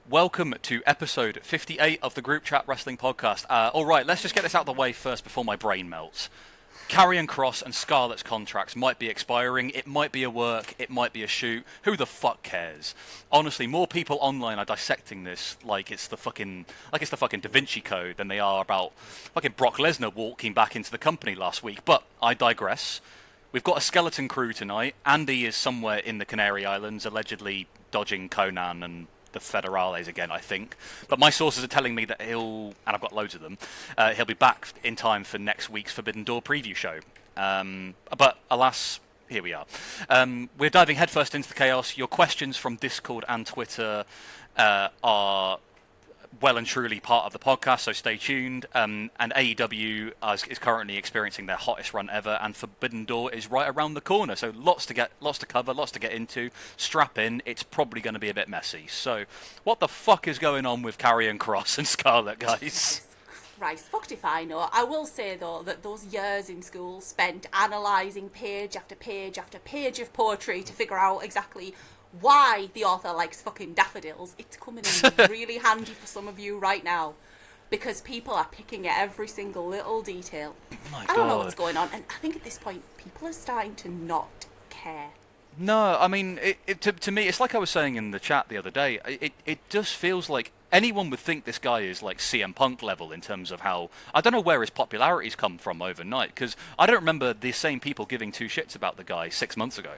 Welcome to episode 58 of the Groupchat Wrestling Podcast. Alright, let's just get this out of the way first before my brain melts. Karrion Kross and Scarlett's contracts might be expiring, it might be a work, it might be a shoot, who the fuck cares? Honestly, more people online are dissecting this like it's the fucking Da Vinci Code than they are about fucking Brock Lesnar walking back into the company last week, but I digress. We've got a skeleton crew tonight. Andy is somewhere in the Canary Islands, allegedly dodging Konnan and the Federales again, I think. But my sources are telling me that he'll be back in time for next week's Forbidden Door preview show. But alas, here we are. We're diving headfirst into the chaos. Your questions from Discord and Twitter are well and truly part of the podcast, so stay tuned. And AEW is currently experiencing their hottest run ever, and Forbidden Door is right around the corner. So lots to cover, lots to get into. Strap in, it's probably going to be a bit messy. So, what the fuck is going on with Karrion Kross and Scarlett, guys? Christ, fucked if I know. I will say though that those years in school spent analysing page after page after page of poetry to figure out exactly why the author likes fucking daffodils, it's coming in really handy for some of you right now, because people are picking at every single little detail. I don't know what's going on, and I think at this point people are starting to not care. No, I mean, to me, it's like I was saying in the chat the other day, it just feels like anyone would think this guy is like CM Punk level in terms of how, I don't know where his popularity's come from overnight, because I don't remember the same people giving two shits about the guy 6 months ago.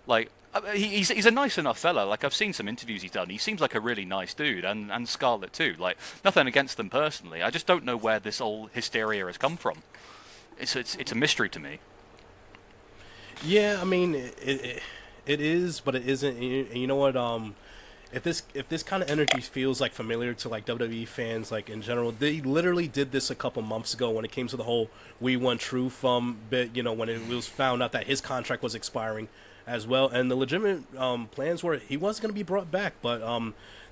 Like, he's a nice enough fella. Like, I've seen some interviews he's done. He seems like a really nice dude, and Scarlett too. Like, nothing against them personally. I just don't know where this whole hysteria has come from. It's a mystery to me. Yeah, I mean, it is, but it isn't. And you know what? If this kind of energy feels like familiar to like WWE fans, like in general, they literally did this a couple months ago when it came to the whole "We Want Truth" bit. You know, when it was found out that his contract was expiring as well, and the legitimate plans were he was going to be brought back, but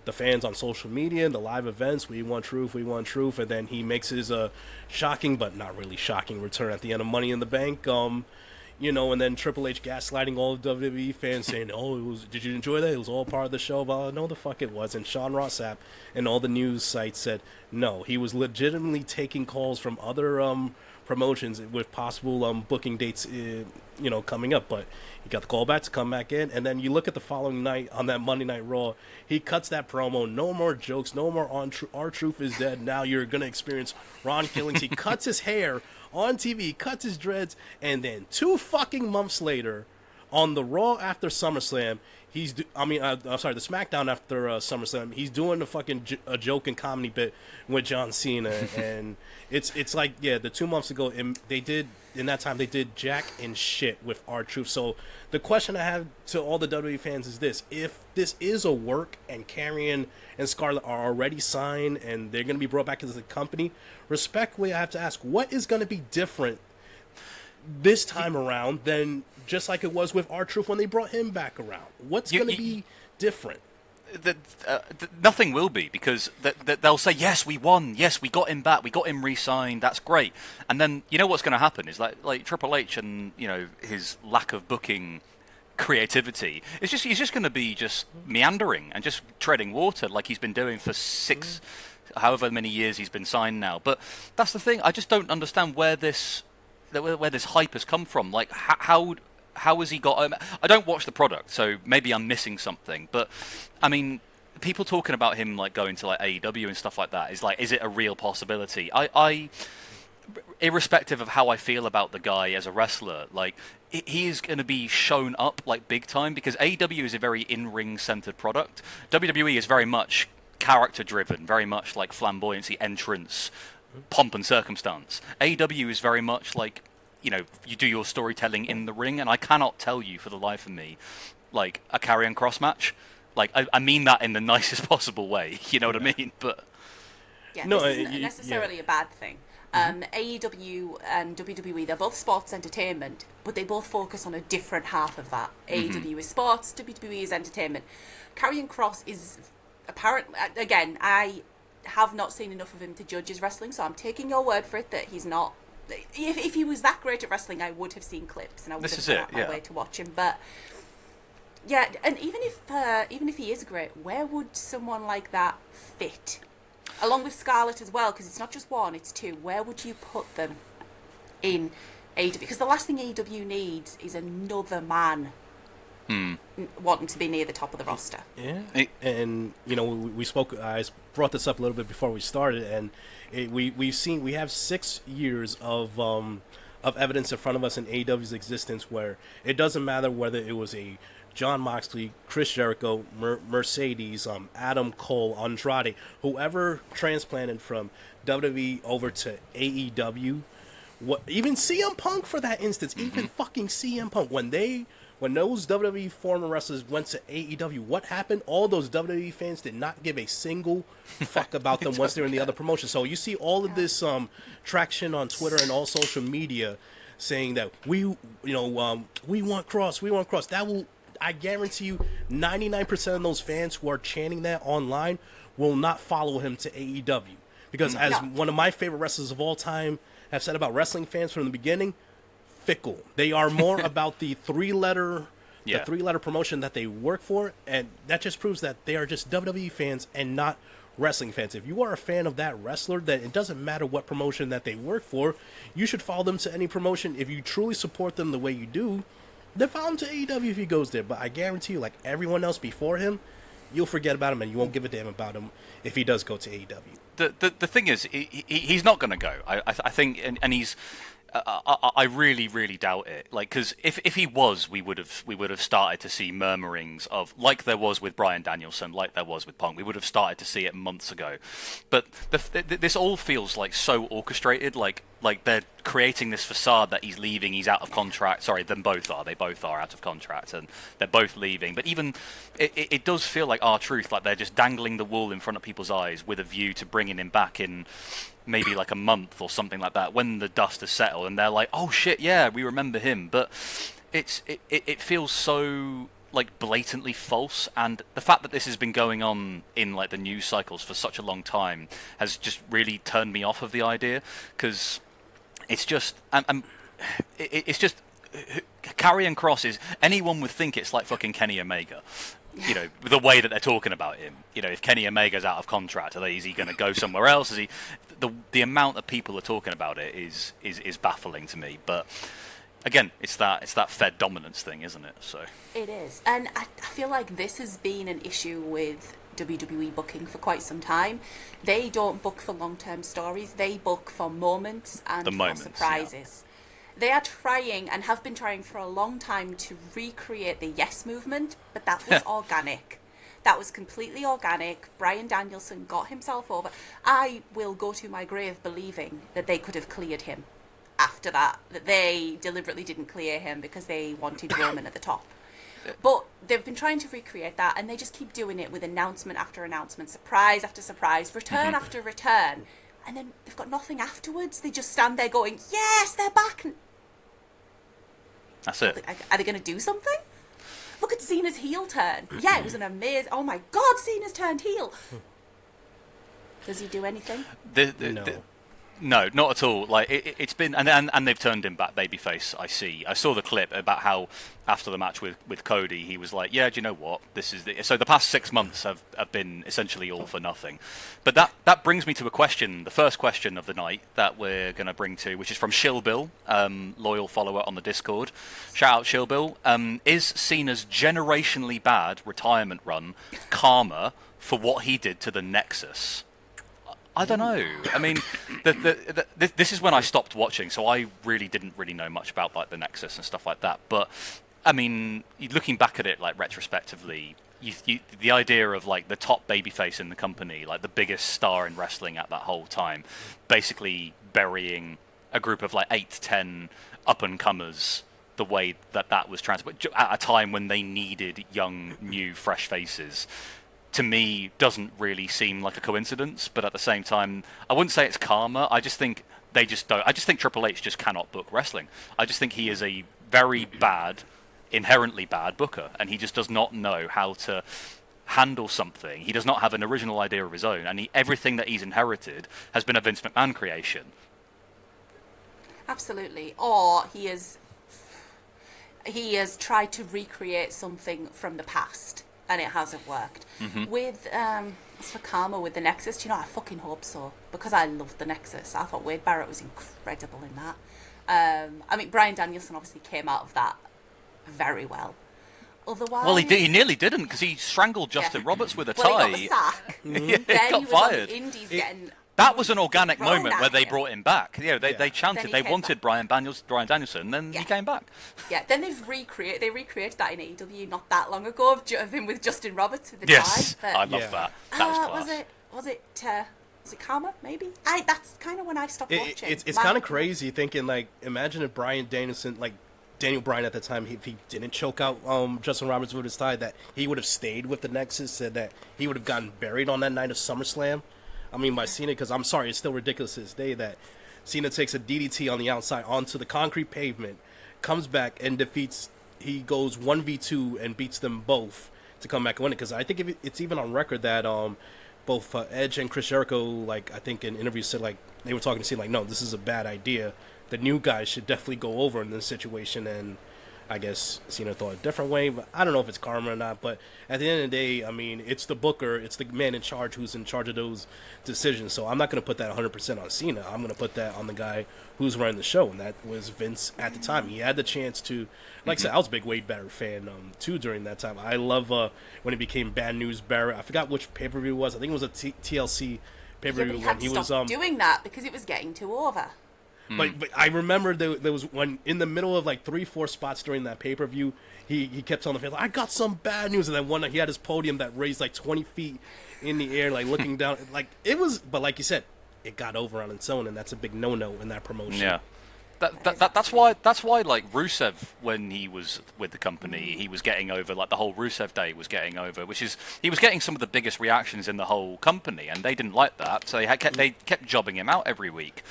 the fans on social media and the live events, we want truth, and then he makes his shocking but not really shocking return at the end of Money in the Bank. You know, and then Triple H gaslighting all of WWE fans, saying, "Oh, did you enjoy that? It was all part of the show." Well, no, the fuck it wasn't. Sean Ross Sapp and all the news sites said no. He was legitimately taking calls from other promotions with possible booking dates, coming up. But he got the call back to come back in, and then you look at the following night on that Monday Night Raw. He cuts that promo. No more jokes. No more R-Truth is dead. Now you're gonna experience Ron Killings. He cuts his hair on TV, cuts his dreads, and then 2 fucking months later, on the Raw after SummerSlam, the SmackDown after SummerSlam, he's doing a joke and comedy bit with John Cena, and it's like, yeah, the 2 months ago, they did jack and shit with R-Truth. So the question I have to all the WWE fans is this: if this is a work and Karrion and Scarlett are already signed and they're going to be brought back into the company, respectfully, I have to ask, what is going to be different this time around than just like it was with R-Truth when they brought him back around? What's going to be different? Nothing will be, because they'll say, yes, we won, yes, we got him back, we got him re-signed, that's great. And then, you know what's going to happen is like Triple H and, you know, his lack of booking creativity, he's just going to be just meandering and just treading water like he's been doing for however many years he's been signed now. But that's the thing, I just don't understand where this hype has come from. Like, how has he got? I don't watch the product, so maybe I'm missing something. But I mean, people talking about him like going to like AEW and stuff like that is it a real possibility? I irrespective of how I feel about the guy as a wrestler, like, he is going to be shown up like big time, because AEW is a very in-ring centered product. WWE is very much character driven, very much like flamboyancy, entrance, pomp and circumstance. AEW is very much like, you know, you do your storytelling in the ring, and I cannot tell you for the life of me, like, a Karrion Kross match. Like, I mean that in the nicest possible way, you know what I mean? But yeah, no, this isn't necessarily a bad thing. AEW and WWE, they're both sports entertainment, but they both focus on a different half of that. AEW is sports, WWE is entertainment. Karrion Kross is apparent. Again, I have not seen enough of him to judge his wrestling, so I'm taking your word for it that he's not. If he was that great at wrestling, I would have seen clips and I would have gone out my way to watch him. But Yeah, and even if he is great, where would someone like that fit? Along with Scarlett as well, because it's not just one, it's two. Where would you put them in AEW? Because the last thing AEW needs is another man wanting to be near the top of the roster. Yeah, and we spoke. I brought this up a little bit before we started, and we have 6 years of evidence in front of us in AEW's existence where it doesn't matter whether it was a John Moxley, Chris Jericho, Mercedes, Adam Cole, Andrade, whoever transplanted from WWE over to AEW, even CM Punk for that instance, even fucking CM Punk, when those WWE former wrestlers went to AEW, what happened? All those WWE fans did not give a single fuck about them once they're in the other promotion. So you see all of this traction on Twitter and all social media saying that we want Cross, we want Cross. That will, I guarantee you, 99% of those fans who are chanting that online will not follow him to AEW. Because as one of my favorite wrestlers of all time have said about wrestling fans from the beginning, fickle. They are more about the three-letter promotion that they work for, and that just proves that they are just WWE fans and not wrestling fans. If you are a fan of that wrestler, then it doesn't matter what promotion that they work for. You should follow them to any promotion. If you truly support them the way you do, then follow him to AEW if he goes there. But I guarantee you, like everyone else before him, you'll forget about him and you won't give a damn about him if he does go to AEW. The thing is, he's not going to go. I think, and he's. I really, really doubt it. Like, because if he was, we would have started to see murmurings of, like there was with Bryan Danielson, like there was with Punk. We would have started to see it months ago. But this all feels like so orchestrated. Like they're creating this facade that he's leaving, he's out of contract. Sorry, them both are. They both are out of contract, and they're both leaving. But even it does feel like R-Truth, like they're just dangling the wool in front of people's eyes with a view to bringing him back in maybe like a month or something like that when the dust has settled, and they're like, oh shit, yeah, we remember him. But it feels so like blatantly false, and the fact that this has been going on in like the news cycles for such a long time has just really turned me off of the idea, because it's just it's just Karrion Kross is, anyone would think it's like fucking Kenny Omega. You know, the way that they're talking about him. You know, if Kenny Omega's out of contract, is he going to go somewhere else? Is he? The amount that people are talking about it is baffling to me. But again, it's that Fed dominance thing, isn't it? So it is, and I feel like this has been an issue with WWE booking for quite some time. They don't book for long-term stories; they book for moments and for surprises. Yeah. They are trying, and have been trying for a long time, to recreate the Yes movement, but that was organic. That was completely organic. Bryan Danielson got himself over. I will go to my grave believing that they could have cleared him after that they deliberately didn't clear him because they wanted Roman at the top. But they've been trying to recreate that, and they just keep doing it with announcement after announcement, surprise after surprise, return after return, and then they've got nothing afterwards. They just stand there going, yes, they're back. That's it. Are they going to do something? Look at Cena's heel turn. Yeah, it was an amazing... Oh my God, Cena's turned heel. Does he do anything? No. No, not at all. Like it's been, and they've turned him back babyface. I saw the clip about how after the match with Cody, he was like, "Yeah, do you know what? This is so the past 6 months have been essentially all for nothing." But that brings me to a question, the first question of the night that we're going to bring to, which is from Shillbill, loyal follower on the Discord. Shout out Shillbill. Is Cena's generationally bad retirement run karma for what he did to the Nexus? I don't know. I mean, this is when I stopped watching, so I really didn't know much about like the Nexus and stuff like that. But I mean, looking back at it like retrospectively, the idea of like the top babyface in the company, like the biggest star in wrestling at that whole time, basically burying a group of like 8 to 10 up and comers, the way that was transported at a time when they needed young, new, fresh faces, to me doesn't really seem like a coincidence. But at the same time, I wouldn't say it's karma. I just think they just don't. I just think Triple H just cannot book wrestling. I just think he is a very bad, inherently bad booker, and he just does not know how to handle something. He does not have an original idea of his own, and everything that he's inherited has been a Vince McMahon creation. Absolutely. Or he is... he has tried to recreate something from the past, and it hasn't worked. With as for Karma with the Nexus, I fucking hope so, because I loved the Nexus. I thought Wade Barrett was incredible in that. I mean, Bryan Danielson obviously came out of that very well. Otherwise, well, he nearly didn't, because he strangled Justin Roberts with a tie. Well, he got the sack. Yeah, Then he got he was fired. on the Indies getting. That was an organic thrown moment at where they him. brought him back. They chanted, Then he they came wanted back. Bryan Danielson, then he came back. Yeah, then they've recreated that in AEW not that long ago of him with Justin Roberts with the Yes, tie. I love that. That was class. Was it Karma? Maybe. That's kind of when I stopped watching. It's kind of crazy thinking, like, imagine if Bryan Danielson, like Daniel Bryan at the time, if he didn't choke out Justin Roberts with his tie, that he would have stayed with the Nexus, and that he would have gotten buried on that night of SummerSlam. I mean, by Cena, because I'm sorry, it's still ridiculous to this day that Cena takes a DDT on the outside onto the concrete pavement, comes back and defeats. He goes 1v2 and beats them both to come back and win it. Because I think it's even on record that both Edge and Chris Jericho, like, I think in interviews said, like, they were talking to Cena like, no, this is a bad idea. The new guys should definitely go over in this situation, and I guess Cena thought a different way, but I don't know if it's karma or not. But at the end of the day, I mean, it's the booker, it's the man in charge who's in charge of those decisions. So I'm not going to put that 100% on Cena. I'm going to put that on the guy who's running the show, and that was Vince at the time. He had the chance to, like I said, I was a big Wade Barrett fan too during that time. I love when he became Bad News Barrett. I forgot which pay-per-view it was. I think it was a TLC pay-per-view but he when had he to was stop doing that because it was getting too over. But I remember there was one in the middle of like 3-4 spots during that pay-per-view. He kept telling the fans, I got some bad news. And then one, he had his podium that raised like 20 feet in the air, like looking down. Like it was, but like you said, it got over on its own, and that's a big no-no in that promotion. Yeah. That's why like Rusev, when he was with the company, he was getting over, like the whole Rusev Day was getting over, which is he was getting some of the biggest reactions in the whole company, and they didn't like that, so they kept jobbing him out every week.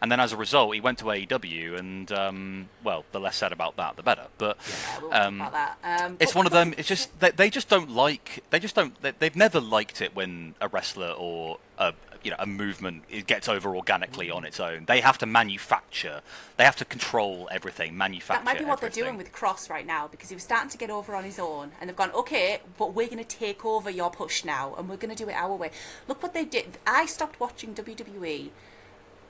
And then as a result, he went to AEW, and well, the less said about that, the better. But We'll talk about that. it's one of them. It's just they just don't like. They've never liked it when a wrestler or a movement gets over organically on its own. They have to manufacture. They have to control everything. Manufacture. That might be what everything. they're doing with Kross right now, because he was starting to get over on his own, and they've gone, okay, but we're going to take over your push now, and we're going to do it our way. Look what they did. I stopped watching WWE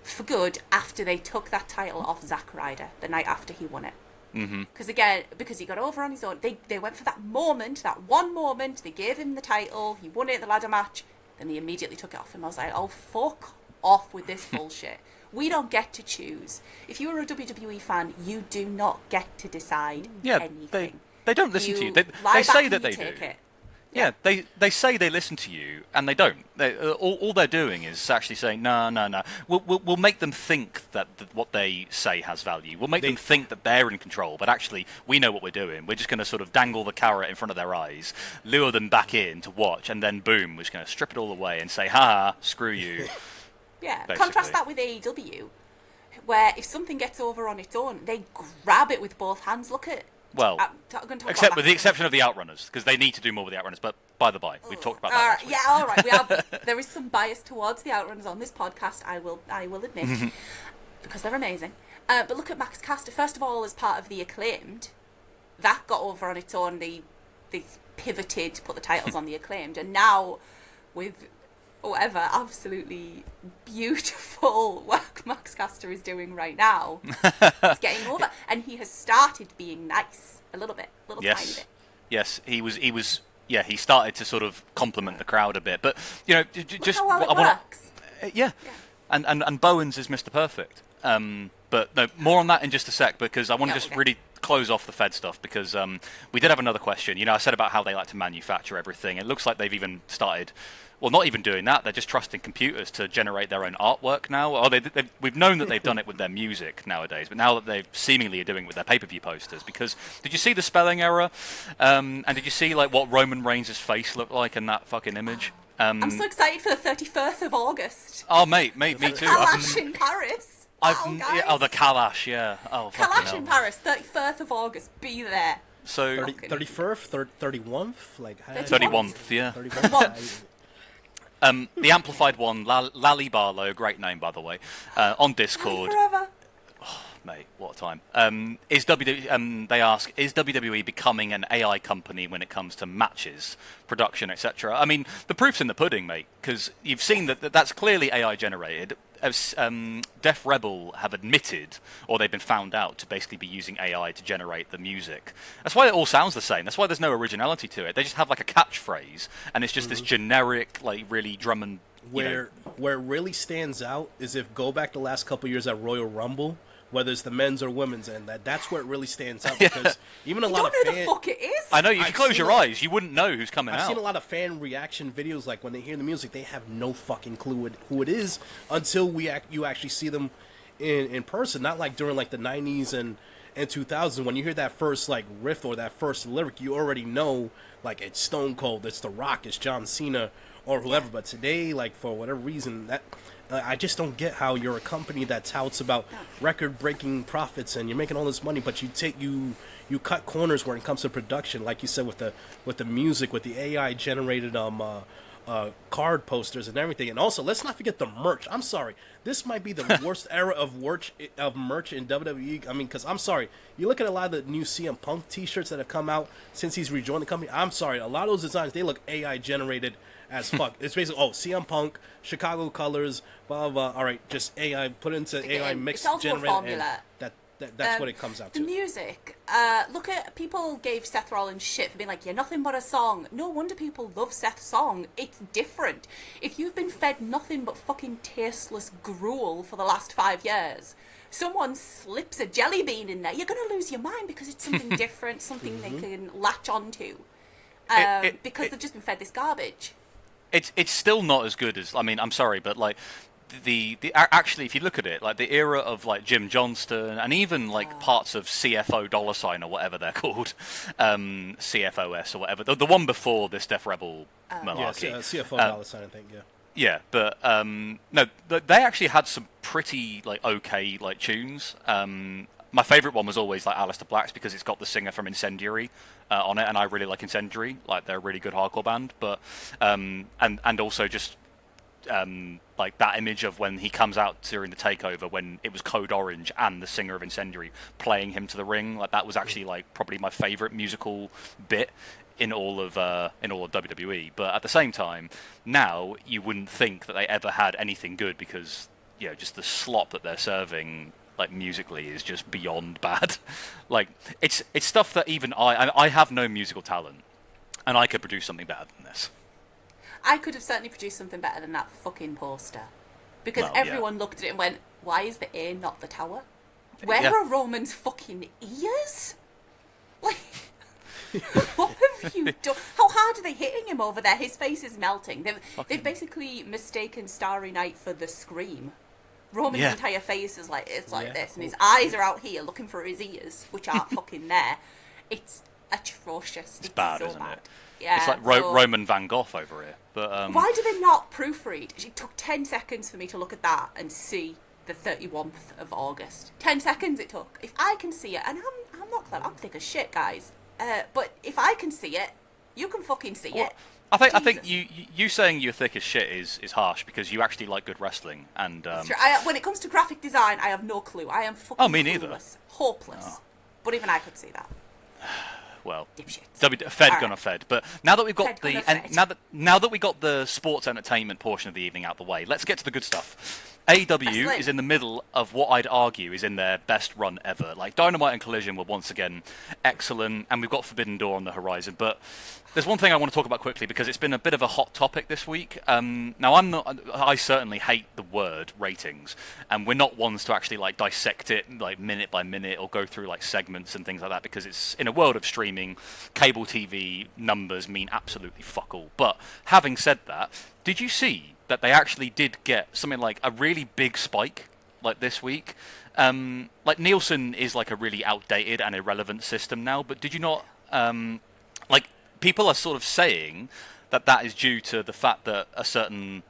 for good after they took that title off Zack Ryder the night after he won it. Because he got over on his own. They went for that one moment, they gave him the title, he won it at the ladder match, then they immediately took it off him. I was like, oh, fuck off with this bullshit. We don't get to choose. If you're a WWE fan, you do not get to decide anything. They don't listen to you. They say that they do. Yeah, they say they listen to you, and they don't. All they're doing is actually saying, no. We'll make them think that what they say has value. We'll make them think that they're in control, but actually, we know what we're doing. We're just going to sort of dangle the carrot in front of their eyes, lure them back in to watch, and then boom, we're just going to strip it all away and say, ha, screw you. Yeah, basically. Contrast that with AEW, where if something gets over on its own, they grab it with both hands. Look at... Well, except with the exception of the Outrunners, because they need to do more with the Outrunners. But by the by, we've talked about that. Yeah, all right. There is some bias towards the Outrunners on this podcast. I will admit, because they're amazing. But look at Max Caster. First of all, as part of the Acclaimed, that got over on its own. They pivoted to put the titles on the Acclaimed, and now with whatever absolutely beautiful work Max Caster is doing right now, it's getting over, and he has started being nice a little bit, tiny bit. Yes, he was. Yeah, he started to sort of compliment the crowd a bit, but just how well it works. Yeah. And Bowens is Mr. Perfect. But no, more on that in just a sec, because I want to just really close off the Fed stuff, because we did have another question. I said about how they like to manufacture everything. It looks like they've even started, well, not even doing that. They're just trusting computers to generate their own artwork now. Oh, we've known that they've done it with their music nowadays, but now that they seemingly are doing it with their pay-per-view posters. Because did you see the spelling error? And did you see like what Roman Reigns' face looked like in that fucking image? I'm so excited for the 31st of August. Oh, mate, me too. Kalash in Paris. The Kalash, yeah. Oh, Kalash in Paris, 31st of August. Be there. So 31st, 31th, like 31th, yeah. 31th. The amplified one, Lally Barlow, great name by the way, on Discord. Forever. mate, what a time. They ask, is WWE becoming an AI company when it comes to matches, production, etc.? I mean, the proof's in the pudding, mate, because you've seen that's clearly AI generated. As Def Rebel have admitted, or they've been found out to basically be using AI to generate the music. That's why it all sounds the same. That's why there's no originality to it. They just have like a catchphrase, and it's just this generic, like really drum and where it really stands out is if go back the last couple of years at Royal Rumble, whether it's the men's or women's, and that's where it really stands out because even a lot of fans. The fuck it is. I know if you close your eyes, you wouldn't know who's coming out. I've seen a lot of fan reaction videos, like when they hear the music, they have no fucking clue who it is until you actually see them in person. Not like during like the 90s and 2000s when you hear that first like riff or that first lyric, you already know like it's Stone Cold, it's The Rock, it's John Cena or whoever. But today, like for whatever reason, that I just don't get how you're a company that touts about record-breaking profits and you're making all this money, but you cut corners when it comes to production, like you said with the music, with the AI generated card posters and everything. And also, let's not forget the merch. I'm sorry, this might be the worst era of merch in WWE. I mean, because I'm sorry, you look at a lot of the new CM Punk T-shirts that have come out since he's rejoined the company. I'm sorry, a lot of those designs, they look AI generated as fuck. It's basically CM Punk, Chicago colors, blah blah. All right, just AI put into AI mix generated. That's what it comes out to. The music. Look at people gave Seth Rollins shit for being like, you're nothing but a song. No wonder people love Seth's song. It's different. If you've been fed nothing but fucking tasteless gruel for the last 5 years, someone slips a jelly bean in there, you're gonna lose your mind because it's something different, something they can latch onto. Because they've just been fed this garbage. It's still not as good as, I mean, I'm sorry, but like actually, if you look at it, like the era of like Jim Johnston and even like parts of CFO dollar sign or whatever they're called, CFOS or whatever, the one before this Def Rebel malarkey. Yeah, CFO dollar sign, I think. Yeah. Yeah, but no, they actually had some pretty like okay like tunes. My favourite one was always like Aleister Black's because it's got the singer from Incendiary on it, and I really like Incendiary. Like they're a really good hardcore band, but and also just like that image of when he comes out during the takeover when it was Code Orange and the singer of Incendiary playing him to the ring. Like that was actually like probably my favourite musical bit in all of WWE. But at the same time, now you wouldn't think that they ever had anything good because just the slop that they're serving. Like musically is just beyond bad. Like it's stuff that even I have no musical talent, and I could produce something better than this. I could have certainly produced something better than that fucking poster, because everyone looked at it and went, "Why is the A not the tower? Where are Roman's fucking ears? Like, what have you done? How hard are they hitting him over there? His face is melting. They've basically mistaken Starry Night for the Scream." Roman's entire face is like this, and his eyes are out here looking for his ears, which aren't fucking there. It's atrocious. It's bad, so isn't bad. it? Yeah, it's like Roman Van Gogh over here. But why do they not proofread? It took 10 seconds for me to look at that and see the 31st of August. 10 seconds it took. If I can see it, and I'm not clever, I'm thick as shit, guys. But if I can see it, you can fucking see it. I think you saying you're thick as shit is harsh because you actually like good wrestling and. When it comes to graphic design, I have no clue. I am fucking me neither. Clueless, hopeless. But even I could see that. Well, Dipshits. Fed gonna Fed. But now that we've got now that we got the sports entertainment portion of the evening out the way, let's get to the good stuff. AEW is in the middle of what I'd argue is in their best run ever. Like Dynamite and Collision were once again excellent, and we've got Forbidden Door on the horizon. But there's one thing I want to talk about quickly because it's been a bit of a hot topic this week. Now I certainly hate the word ratings, and we're not ones to actually like dissect it like minute by minute or go through like segments and things like that because it's in a world of streaming, cable TV numbers mean absolutely fuck all. But having said that, did you see that they actually did get something like a really big spike like this week? Like Nielsen is like a really outdated and irrelevant system now, but did you not like people are sort of saying that is due to the fact that a certain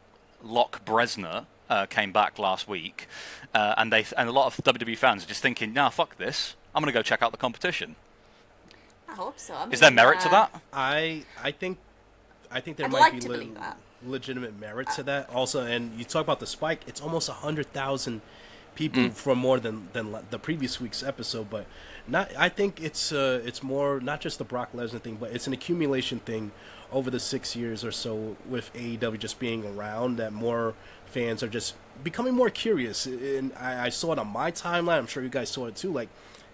Locke Bresner came back last week, and a lot of WWE fans are just thinking, nah, fuck this, I'm gonna go check out the competition. I hope so. I mean, is there merit to that? I think there I'd might like be to believe that. legitimate merit to that. Also, and you talk about the spike, it's almost 100,000 people for more than the previous week's episode, but not. I think it's more not just the Brock Lesnar thing, but it's an accumulation thing over the 6 years or so with AEW just being around, that more fans are just becoming more curious. And I saw it on my timeline. I'm sure you guys saw it too. Like,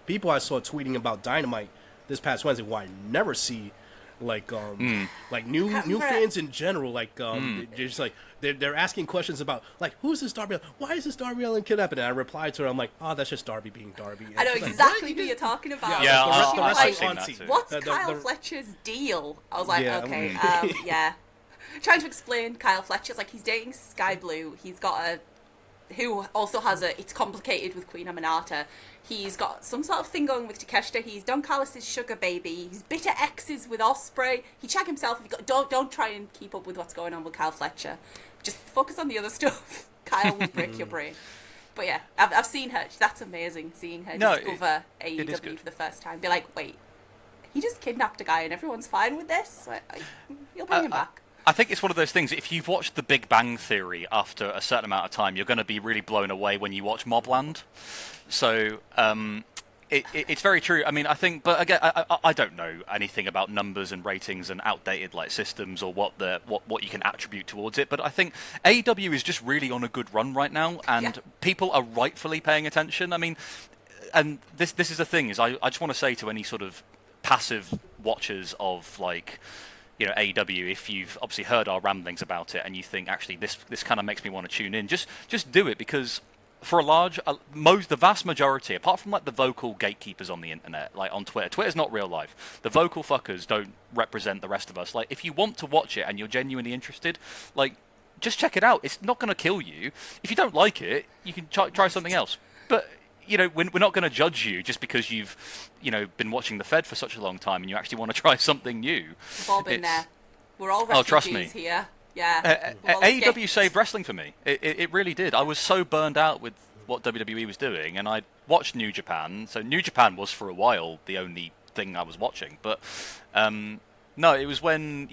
people I saw tweeting about Dynamite this past Wednesday, who I never see, like new fans in general, like they're just like they're asking questions about, like, who's this Darby Allin? Why is this Darby Allin kidnapped? And I replied to her, I'm like, oh, that's just Darby being Darby. And I know she's exactly like, who you're talking about. Yeah, She was I've like, seen that too. what's Kyle Fletcher's deal? I was like, Yeah, okay, yeah. Trying to explain Kyle Fletcher's like, he's dating Sky Blue. He's got who also has it's complicated with Queen Aminata. He's got some sort of thing going with Takeshita. He's Don Callis' sugar baby. He's bitter exes with Ospreay. He check himself. Don't try and keep up with what's going on with Kyle Fletcher. Just focus on the other stuff. Kyle will break your brain. But yeah, I've seen her. That's amazing, seeing her discover AEW for the first time. Be like, wait, he just kidnapped a guy and everyone's fine with this? You'll bring him back. I think it's one of those things, if you've watched The Big Bang Theory after a certain amount of time, you're going to be really blown away when you watch Mobland. So it's very true. I mean, I think, but again, I don't know anything about numbers and ratings and outdated like systems or what you can attribute towards it. But I think AEW is just really on a good run right now, and people are rightfully paying attention. I mean, and this is the thing, is I just want to say to any sort of passive watchers of, like, you know, AEW, if you've obviously heard our ramblings about it and you think, actually, this kind of makes me want to tune in, just do it, because for the vast majority, apart from like the vocal gatekeepers on the internet, like on Twitter's not real life. The vocal fuckers don't represent the rest of us. Like, if you want to watch it and you're genuinely interested, like, just check it out. It's not going to kill you. If you don't like it, you can try something else. But, you know, we're not going to judge you just because you've, you know, been watching the Fed for such a long time and you actually want to try something new. We've all been there. We're all refugees trust me. here. Yeah. AEW saved wrestling for me. It really did. I was so burned out with what WWE was doing, and I watched New Japan. So New Japan was for a while the only thing I was watching. But no, it was when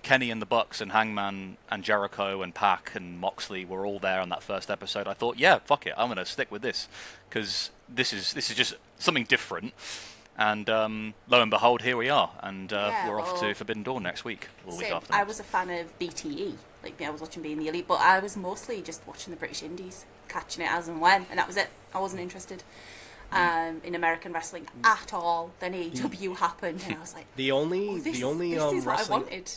Kenny and the Bucks and Hangman and Jericho and Pac and Moxley were all there on that first episode. I thought, yeah, fuck it, I'm gonna stick with this, because this is just something different. And lo and behold, here we are, and we're off to Forbidden Door next week, or the week after. I was a fan of BTE, like, I was watching Being the Elite, but I was mostly just watching the British Indies, catching it as and when, and that was it. I wasn't interested in American wrestling at all. Then AEW happened, and I was like, the only this is wrestling what I wanted.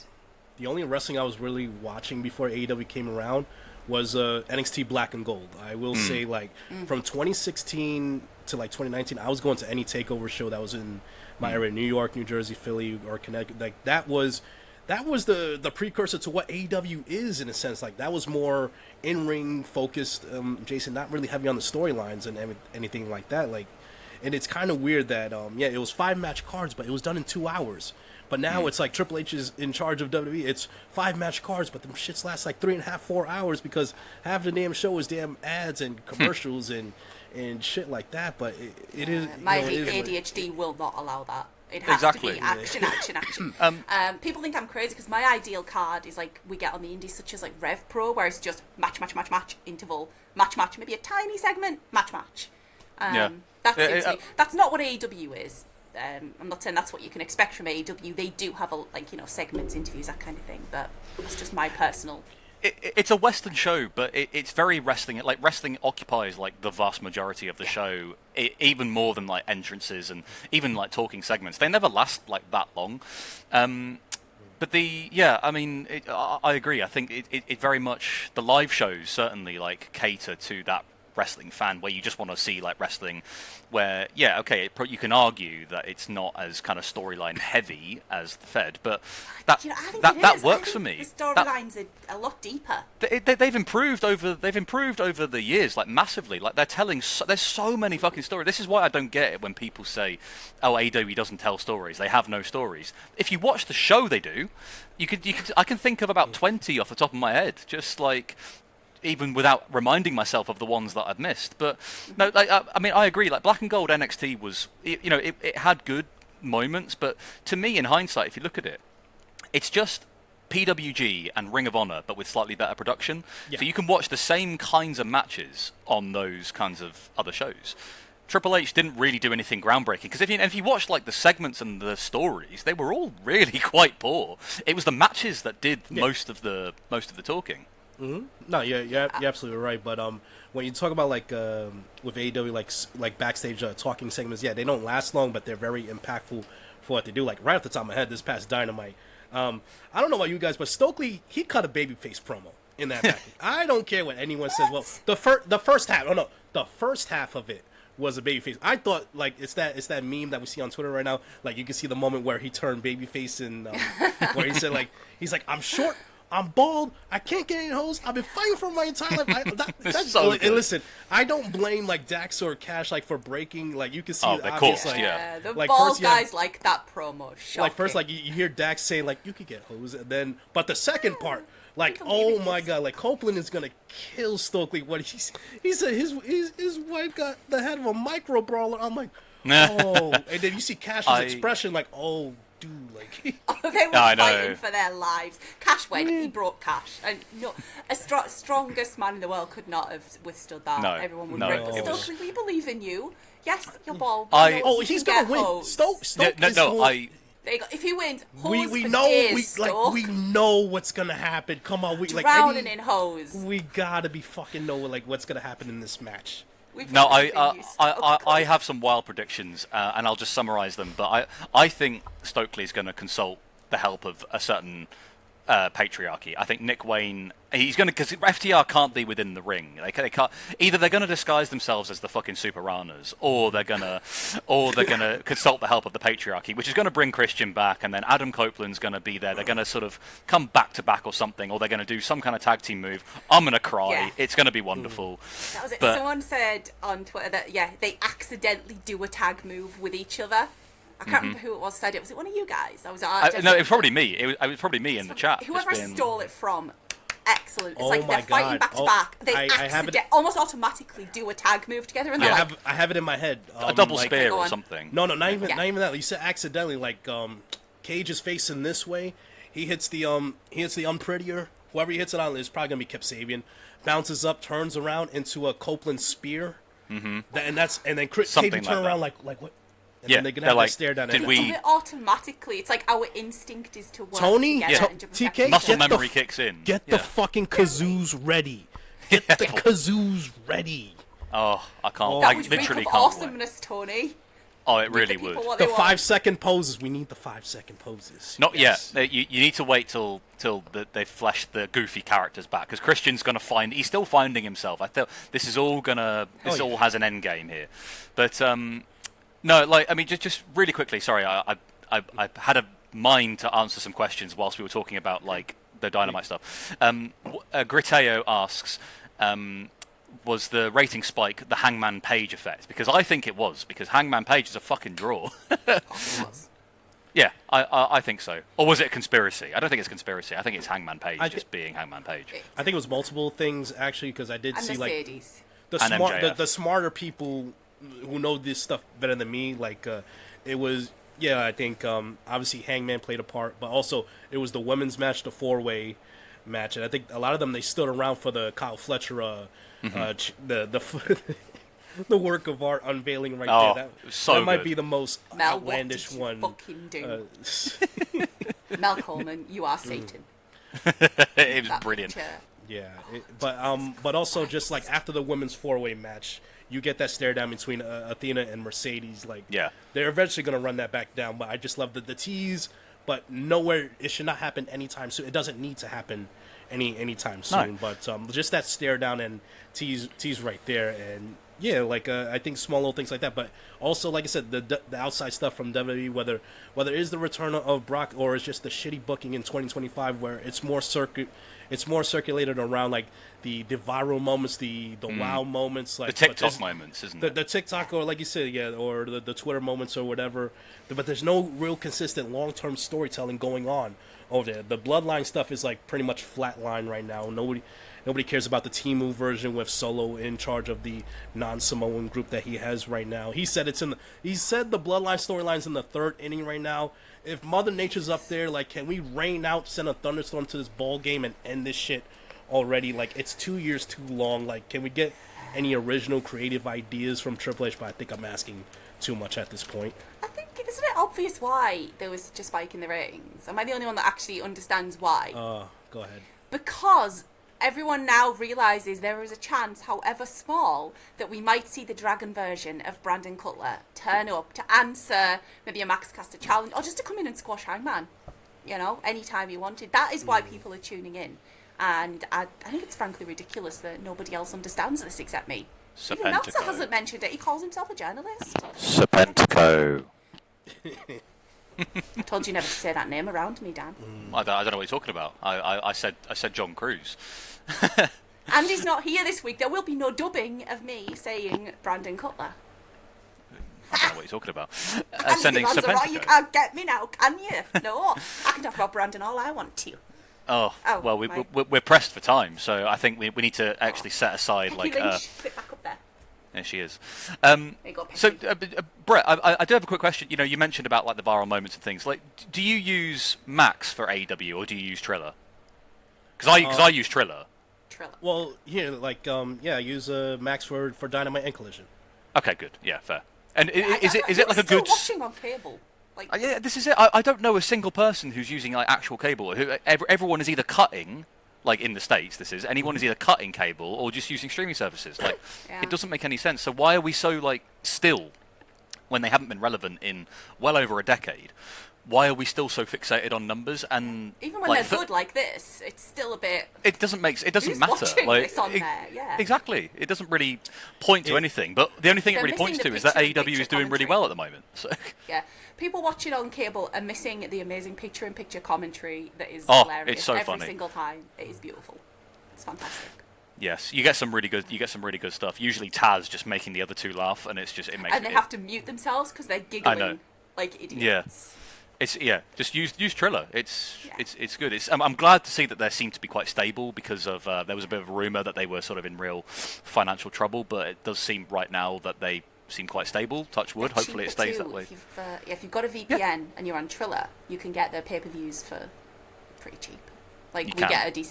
The only wrestling I was really watching before AEW came around was NXT Black and Gold. I will say, like, from 2016 to like 2019, I was going to any takeover show that was in my area, New York, New Jersey, Philly, or Connecticut. Like, that was the precursor to what AEW is, in a sense. Like, that was more in-ring focused, Jason, not really heavy on the storylines and anything like that. Like, and it's kind of weird that it was 5-match cards, but it was done in 2 hours. But now it's like Triple H is in charge of WWE. It's 5-match cards, but them shits last like 3.5, 4 hours, because half the damn show is damn ads and commercials and shit like that. But it is, my ADHD will not allow that. It has to be action. People think I'm crazy because my ideal card is like we get on the indies, such as like Rev Pro, where it's just match, interval, match, maybe a tiny segment, match. That suits me. That's not what AEW is. I'm not saying that's what you can expect from AEW. They do have segments, interviews, that kind of thing. But that's just my personal. It's a Western show, but it's very wrestling. Like, wrestling occupies like the vast majority of the show, even more than like entrances and even like talking segments. They never last like that long. But I agree. I think it very much, the live shows certainly like cater to that wrestling fan, where you just want to see like wrestling where you can argue that it's not as kind of storyline heavy as the Fed, but that works for me. The storylines are a lot deeper. They've improved over the years, like massively. Like, they're telling there's so many fucking stories. This is why I don't get it when people say, oh, AEW doesn't tell stories, they have no stories. If you watch the show, they do. I can think of about 20 off the top of my head, just like, even without reminding myself of the ones that I've missed. But no, like, I mean, I agree. Like, Black and Gold NXT was, it had good moments, but to me, in hindsight, if you look at it, it's just PWG and Ring of Honor, but with slightly better production. Yeah. So you can watch the same kinds of matches on those kinds of other shows. Triple H didn't really do anything groundbreaking, because if you watch like the segments and the stories, they were all really quite poor. It was the matches that did most of the talking. Mm-hmm. No, you're absolutely right. But when you talk about like with AEW, like backstage talking segments, they don't last long, but they're very impactful for what they do. Like right off the top of my head, this past Dynamite, I don't know about you guys, but Stokely, he cut a babyface promo in that package. I don't care what anyone says. Well, the first half, the first half of it was a babyface. I thought like it's that meme that we see on Twitter right now. Like you can see the moment where he turned babyface and where he said like he's like, I'm short, I'm bald, I can't get any hoes, I've been fighting for my entire life. That's so good. And listen, I don't blame like Dax or Cash like for breaking. Like you can see the obvious, like, the like, bald first, guys like that promo. Shocking. Like first, like you hear Dax saying like you could get hoes, and then but the second part. Like, oh my God! Like Copeland is gonna kill Stokely. What he said, his wife got the head of a micro brawler. I'm like, oh, and then you see Cash's expression, like, oh, dude, like. They were fighting for their lives. Cash went. He brought Cash, and strongest man in the world could not have withstood that. No, everyone would. no, Stokely, we believe in you. Yes, you're bald. He's gonna win. If he wins, we know what's gonna happen. Come on, drowning in hose. We gotta be fucking know like what's gonna happen in this match. I have some wild predictions, and I'll just summarize them. But I think Stokely's gonna consult the help of a certain patriarchy. I think Nick Wayne, he's going to, because FTR can't be within the ring. They can't. Either they're going to disguise themselves as the fucking Super Ranas, or they're gonna consult the help of the patriarchy, which is going to bring Christian back, and then Adam Copeland's going to be there. They're going to sort of come back to back or something, or they're going to do some kind of tag team move. I'm going to cry. Yeah. It's going to be wonderful. That was it. Someone said on Twitter that they accidentally do a tag move with each other. I can't remember who it was said it. Was it one of you guys? No, it was probably me. It was probably me in the chat. Whoever I stole it from, excellent. It's like they're fighting back to back. They almost automatically do a tag move together. And I have it in my head. A double spear or something. No, not even that. You said accidentally. Like Cage is facing this way. He hits the unprettier. Whoever he hits it on is probably gonna be Kip Sabian. Bounces up, turns around into a Copeland spear. Mm-hmm. And then Cage turn around like what? And then they're gonna have to stare down at it automatically. It's like our instinct is to work Tony, together. TK, muscle memory kicks in. Get the fucking kazoos ready. Get the kazoos ready. Oh, I can't. That I would literally can't. Awesomeness, Tony. Oh, it really would. The 5-second poses. We need the 5-second poses. Not yet. You need to wait till they flesh the goofy characters back, because Christian's going to he's still finding himself. I feel this is all all has an end game here, but no, like I mean, just really quickly. Sorry, I had a mind to answer some questions whilst we were talking about like the Dynamite stuff. Griteo asks, was the rating spike the Hangman Page effect? Because I think it was, because Hangman Page is a fucking draw. Yeah, I think so. Or was it a conspiracy? I don't think it's a conspiracy. I think it's Hangman Page just being Hangman Page. I think it was multiple things actually, because I did see Mercedes. like the smarter people who know this stuff better than me, like it was I think obviously Hangman played a part, but also it was the women's match, the 4-way match, and I think a lot of them, they stood around for the Kyle Fletcher the work of art unveiling right there. That might be the most outlandish one. Fucking do? Mel Coleman, you are Satan. It was brilliant. Picture. Yeah, but also just like after the women's 4-way match, you get that stare down between Athena and Mercedes. Like, they're eventually gonna run that back down. But I just love the tease. But nowhere, it should not happen anytime soon. It doesn't need to happen anytime soon. No. But just that stare down and tease right there, and I think small little things like that. But also, like I said, the outside stuff from WWE, whether it is the return of Brock or it's just the shitty booking in 2025, where it's more circulated around like the viral moments, the wow moments, like the TikTok moments, isn't it? The TikTok, or like you said, or the Twitter moments or whatever. But there's no real consistent long-term storytelling going on over there. The Bloodline stuff is like pretty much flatline right now. Nobody cares about the Temu version with Solo in charge of the non-Samoan group that he has right now. He said the Bloodline storyline's in the 3rd inning right now. if Mother Nature's up there, like, can we rain out, send a thunderstorm to this ball game and end this shit already? Like, it's 2 years too long. Like, can we get any original creative ideas from Triple H? But I think I'm asking too much at this point. I think, isn't it obvious why there was such a spike in the ratings? Am I the only one that actually understands why? Go ahead. Because everyone now realises there is a chance, however small, that we might see the Dragon version of Brandon Cutler turn up to answer maybe a Max Caster challenge, or just to come in and squash Hangman, you know, anytime he wanted. That is why people are tuning in. And I think it's frankly ridiculous that nobody else understands this except me. Even Meltzer hasn't mentioned it. He calls himself a journalist. Serpentico. I told you never to say that name around me, Dan. I don't know what you're talking about. I said John Cruz. Andy's not here this week. There will be no dubbing of me saying Brandon Cutler. I don't know what you're talking about. Sending Serpentico. You can't get me now, can you? No, I can talk about Brandon all I want to. Oh well, we're pressed for time, so I think we need to actually set aside Becky Lynch, sit back up there. There she is. There you go, So, Brett, I do have a quick question. You know, you mentioned about like the viral moments and things. Like, do you use Max for AEW or do you use Triller? Because I use Triller. Triller. Well, here, like, I use Max for Dynamite and Collision. Okay, good. Yeah, fair. And is it like a good? Watching on cable. Like, yeah, this is it. I don't know a single person who's using like actual cable. Everyone is either cutting, like in the States, anyone is either cutting cable or just using streaming services. Like, it doesn't make any sense. So why are we so like still, when they haven't been relevant in well over a decade? Why are we still so fixated on numbers? And even when they're good like this, it's still a bit. It doesn't matter. Like, this on there, yeah. Exactly. It doesn't really point to anything. But the only thing it really points to is that AEW is doing really well at the moment. So. Yeah, people watching on cable are missing the amazing picture-in-picture commentary that is hilarious. It's so every funny. Single time. It is beautiful. It's fantastic. Yes, you get some really good stuff. Usually Taz just making the other two laugh, and it makes. And they have to mute themselves because they're giggling like idiots. Yeah. Just use Triller. It's good. I'm glad to see that they seem to be quite stable because of there was a bit of a rumor that they were sort of in real financial trouble, but it does seem right now that they seem quite stable. Touch wood. Hopefully it stays that way. If you've got a VPN and you're on Triller, you can get their pay-per-views for pretty cheap. Like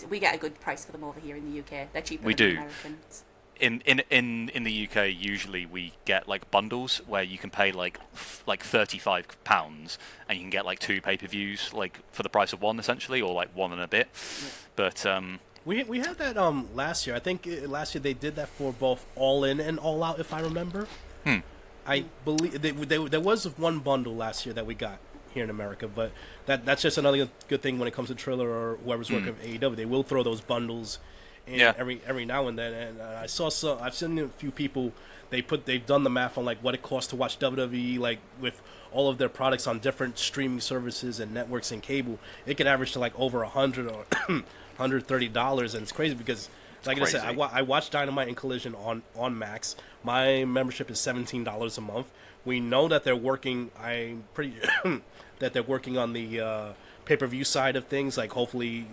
we get a good price for them over here in the UK. They're cheaper than the Americans. In the UK, usually we get like bundles where you can pay like £35 and you can get like 2 pay-per-views like for the price of one essentially, or like one and a bit. Yeah. But we had that last year. I think last year they did that for both All In and All Out, if I remember. I believe there was one bundle last year that we got here in America, but that's just another good thing when it comes to Triller or whoever's working with AEW. They will throw those bundles. Every now and then, and I've seen a few people. They've done the math on like what it costs to watch WWE, like with all of their products on different streaming services and networks and cable. It could average to like over $100 or $130, and it's crazy because, like I said, I watch Dynamite and Collision on Max. My membership is $17 a month. We know that they're working. I'm pretty that they're working on the pay-per-view side of things. Like hopefully,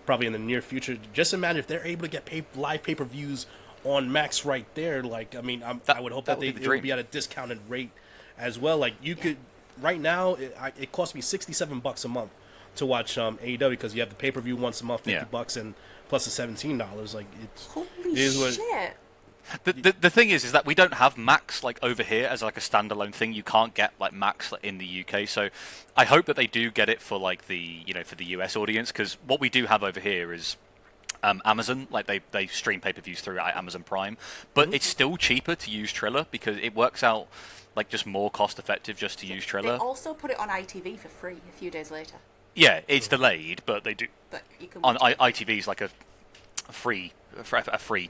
probably in the near future. Just imagine if they're able to get live pay-per-views on Max right there. Like, I mean, I would hope that it would be at a discounted rate as well. Like, you could right now. It costs me $67 a month to watch AEW because you have the pay-per-view once a month, $50, and plus the $17. Like, holy shit. The thing is that we don't have Max like over here as like a standalone thing. You can't get like Max in the UK, so I hope that they do get it for like the for the US audience, because what we do have over here is Amazon. Like they stream pay-per-views through Amazon Prime, but it's still cheaper to use Triller because it works out like just more cost effective just to use Triller. They also put it on ITV for free a few days later. Yeah, it's delayed, but they do. But you can on ITV is like a free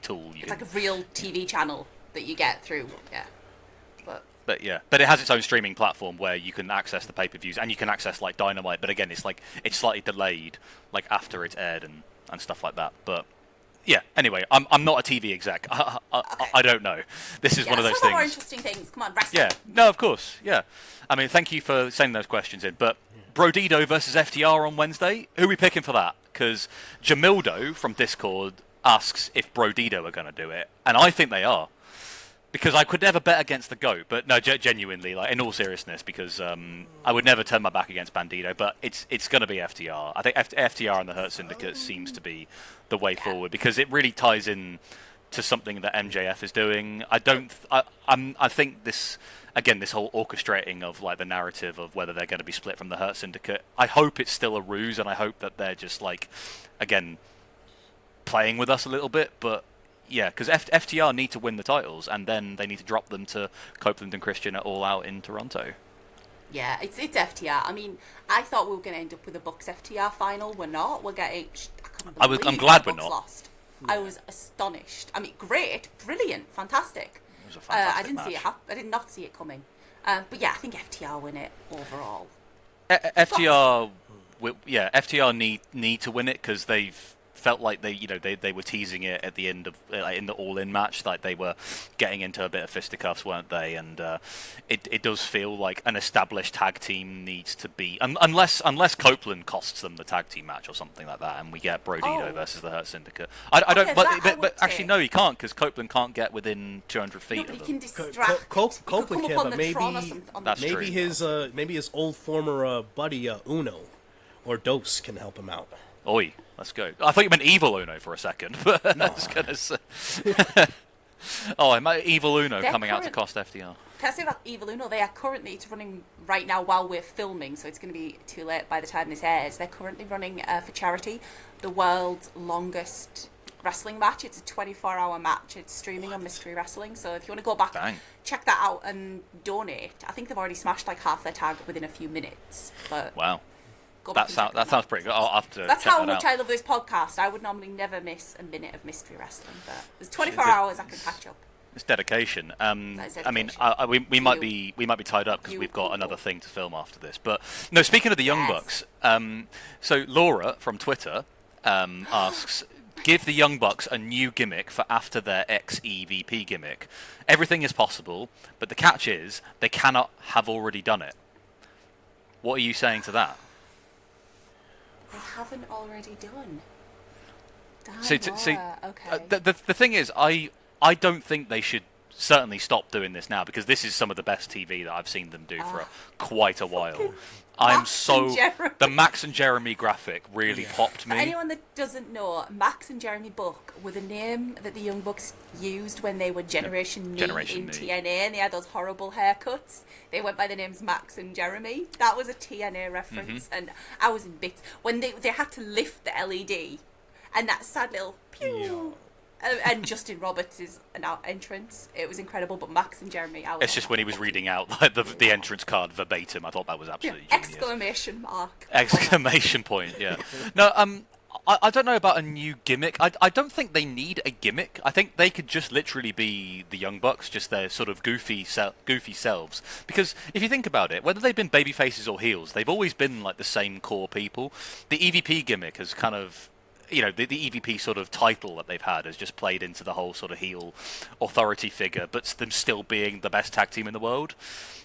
tool. It's like a real TV channel that you get through, But it has its own streaming platform where you can access the pay-per-views and you can access like Dynamite. But again, it's slightly delayed, like after it's aired and stuff like that. But yeah, anyway, I'm not a TV exec. I don't know. This is one of those things. More interesting things. Come on, wrestling. Yeah, no, of course. Yeah, I mean, thank you for sending those questions in. But Brodido versus FTR on Wednesday. Who are we picking for that? Because Jamildo from Discord asks if Brodido are going to do it, and I think they are. because I could never bet against the GOAT, but no, genuinely, like in all seriousness, because I would never turn my back against Bandito, but it's going to be FTR. I think FTR and the Hurt Syndicate seems to be the way forward, because it really ties in to something that MJF is doing. I think this whole orchestrating of like the narrative of whether they're going to be split from the Hurt Syndicate, I hope it's still a ruse, and I hope that they're just like, again, playing with us a little bit, but. Yeah, because FTR need to win the titles, and then they need to drop them to Copeland and Christian at All Out in Toronto. Yeah, it's FTR. I mean, I thought we were going to end up with a Bucks FTR final. We're not. We're getting. I'm glad we're not. Lost. Yeah. I was astonished. I mean, great, brilliant, fantastic. It was a fantastic I didn't match. see it. I did not see it coming. But yeah, I think FTR win it overall. FTR need to win it, because they've felt like they were teasing it at the end of in the All-In match, like they were getting into a bit of fisticuffs, weren't they? And it does feel like an established tag team needs to be, unless Copeland costs them the tag team match or something like that, and we get Brodito versus the Hurt Syndicate. I don't, but actually no, he can't, because Copeland can't get within 200 feet. No, but of he can them. distract. Copeland can, but Maybe his old former buddy Uno or Dos can help him out. Oi, let's go. I thought you meant Evil Uno for a second, but I was going to say... I meant Evil Uno coming out to cost FTR. Can I say about Evil Uno? They are currently, it's running right now while we're filming, so it's going to be too late by the time this airs. They're currently running for charity the world's longest wrestling match. It's a 24-hour match. It's streaming on Mystery Wrestling, so if you want to go back, check that out and donate. I think they've already smashed like half their tag within a few minutes. But wow. That sounds pretty good. I'll have to That's check how that much out. I love this podcast. I would normally never miss a minute of Mystery Wrestling, but there's 24 hours I can catch up. It's dedication. Dedication. I mean, we might be tied up because we've got another thing to film after this. But no, speaking of the Young Bucks, so Laura from Twitter asks, give the Young Bucks a new gimmick for after their ex-EVP gimmick. Everything is possible, but the catch is they cannot have already done it. What are you saying to that? They haven't already done. Okay. The thing is, I don't think they should certainly stop doing this now, because this is some of the best TV that I've seen them do for quite a while. The Max and Jeremy graphic really popped me. For anyone that doesn't know, Max and Jeremy Buck were the name that the Young Bucks used when they were Generation Me in TNA, and they had those horrible haircuts. They went by the names Max and Jeremy. That was a TNA reference, and I was in bits when they had to lift the LED, and that sad little pew. And Justin Roberts' entrance. It was incredible, but Max and Jeremy... It's just when he was reading out the entrance card verbatim, I thought that was absolutely genius. Exclamation mark. Exclamation point, yeah. No, I don't know about a new gimmick. I don't think they need a gimmick. I think they could just literally be the Young Bucks, just their sort of goofy selves. Because if you think about it, whether they've been baby faces or heels, they've always been like the same core people. The EVP gimmick has kind of... the EVP sort of title that they've had has just played into the whole sort of heel authority figure, but them still being the best tag team in the world.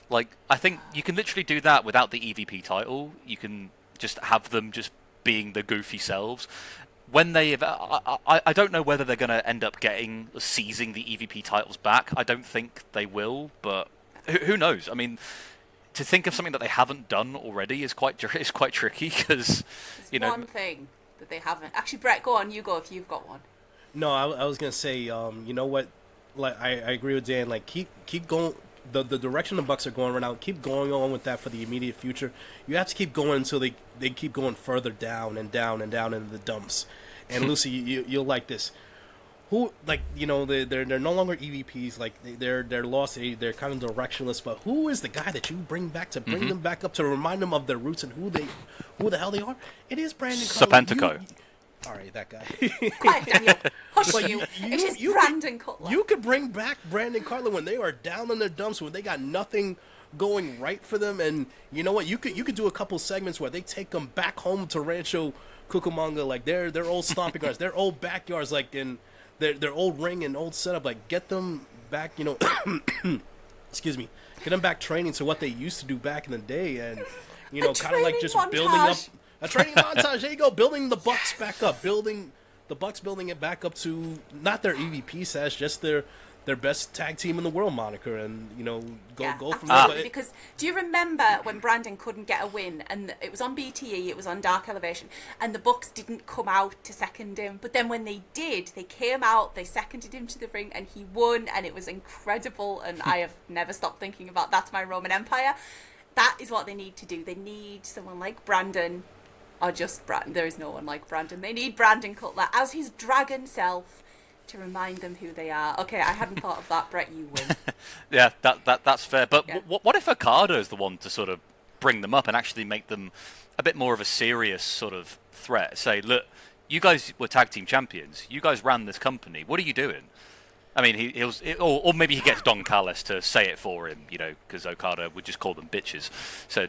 Like, I think you can literally do that without the EVP title. You can just have them just being the goofy selves. When I don't know whether they're going to end up seizing the EVP titles back. I don't think they will, but who knows? I mean, to think of something that they haven't done already is quite tricky, because one thing that they haven't. Actually, Brett, go on. You go if you've got one. No, I was gonna say, you know what? Like, I agree with Dan. Like, keep going. The direction the Bucks are going right now. Keep going on with that for the immediate future. You have to keep going until they keep going further down and down and down into the dumps. And Lucy, you'll like this. Who, like, they're no longer EVPs. Like, they're lost. They're kind of directionless. But who is the guy that you bring back to bring them back up, to remind them of their roots and who the hell they are? It is Brandon Serpentico. All right, that guy. Quiet, Daniel. Hush you. It is Brandon Cutler. You could bring back Brandon Cutler when they are down in their dumps, when they got nothing going right for them. And you know what? You could do a couple segments where they take them back home to Rancho Cucamonga, like their old stomping grounds, their old backyards, like in their old ring and old setup. Like, get them back, excuse me, get them back training to what they used to do back in the day, and kind of like just building up a training montage. There you go, building the Bucks back up, building it back up to not their EVP status, just their their best tag team in the world moniker, and go from absolutely. there. Because do you remember when Brandon couldn't get a win, and it was on BTE, it was on Dark Elevation, and the Bucks didn't come out to second him, but then when they did, they came out, they seconded him to the ring, and he won, and it was incredible. And I have never stopped thinking about that's my Roman Empire. That is what they need to do. They need someone like Brandon, or just Brandon. There is no one like Brandon. They need Brandon Cutler as his dragon self to remind them who they are. Okay, I hadn't thought of that. Brett, you win. Yeah, that's fair. But what if Okada is the one to sort of bring them up and actually make them a bit more of a serious sort of threat? Say, look, you guys were tag team champions. You guys ran this company. What are you doing? I mean, or maybe he gets Don Callis to say it for him, because Okada would just call them bitches. So,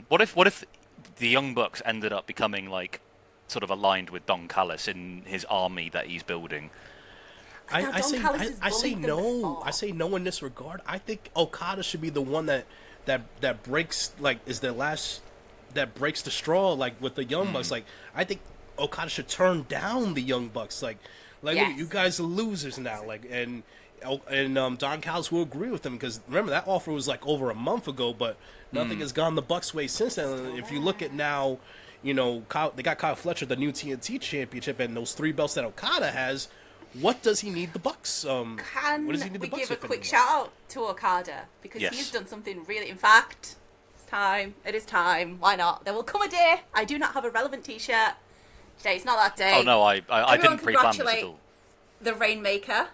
what if the Young Bucks ended up becoming like sort of aligned with Don Callis in his army that he's building? I say no. I say no in this regard. I think Okada should be the one that breaks, like, is the last that breaks the straw, like with the Young Bucks. Like, I think Okada should turn down the Young Bucks. Like, yes. You guys are losers now. Like, and Don Callis will agree with him, because remember that offer was like over a month ago, but nothing has gone the Bucks' way since then. And if you look at now, they got Kyle Fletcher, the new TNT championship, and those 3 belts that Okada has. What does he need the Bucks? Can what does he need the we Bucks give a with quick anymore? shout out to Okada, because Yes. he's done something really. In fact, it's time. It is time. Why not? There will come a day. I do not have a relevant T-shirt. Today's not that day. Oh no, I didn't pre-plan this at congratulate all. the Rainmaker,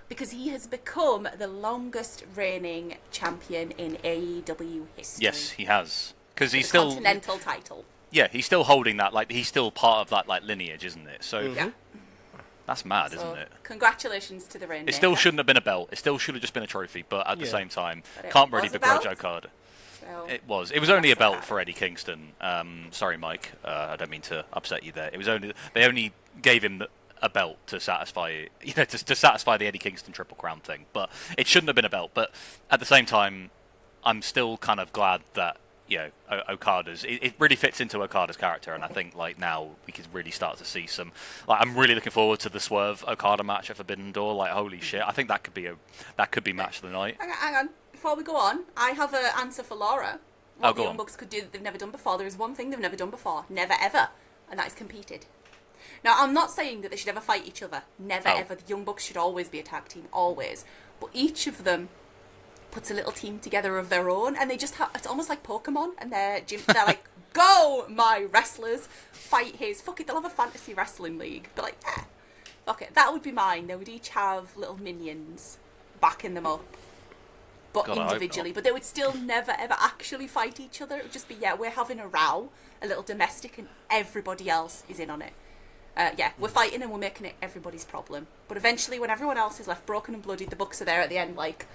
because he has become the longest reigning champion in AEW history. Yes, he has, because he's The still Continental title. Yeah, he's still holding that. Like, he's still part of that like lineage, isn't it? So Yeah. that's mad, So, isn't it? congratulations to the Rainmaker. It still shouldn't have been a belt. It still should have just been a trophy. But at the Yeah. same time, But it can't really was a begrudge belt. Okada. So, It was only a That's belt alright. for Eddie Kingston. Sorry, Mike. I don't mean to upset you there. They only gave him a belt to satisfy to satisfy the Eddie Kingston Triple Crown thing. But it shouldn't have been a belt. But at the same time, I'm still kind of glad that Okada's. It really fits into Okada's character, and I think like now we could really start to see some. Like, I'm really looking forward to the Swerve Okada match at Forbidden Door. Like, holy shit! I think that could be match of the night. Hang on. Before we go on, I have an answer for Laura. What go the Young on. Bucks could do that they've never done before. There is one thing they've never done before. Never ever. And that is competed. Now, I'm not saying that they should ever fight each other. Never Oh. ever. The Young Bucks should always be a tag team. Always. But each of them puts a little team together of their own, and they just have, it's almost like Pokemon, and they're like, go, my wrestlers, fight his. Fuck it, they'll have a fantasy wrestling league. But like, fuck it, that would be mine. They would each have little minions backing them up, but God, I hope individually. not. But they would still never ever actually fight each other. It would just be, we're having a row, a little domestic, and everybody else is in on it. We're fighting and we're making it everybody's problem. But eventually, when everyone else is left broken and bloody, the Bucks are there at the end like,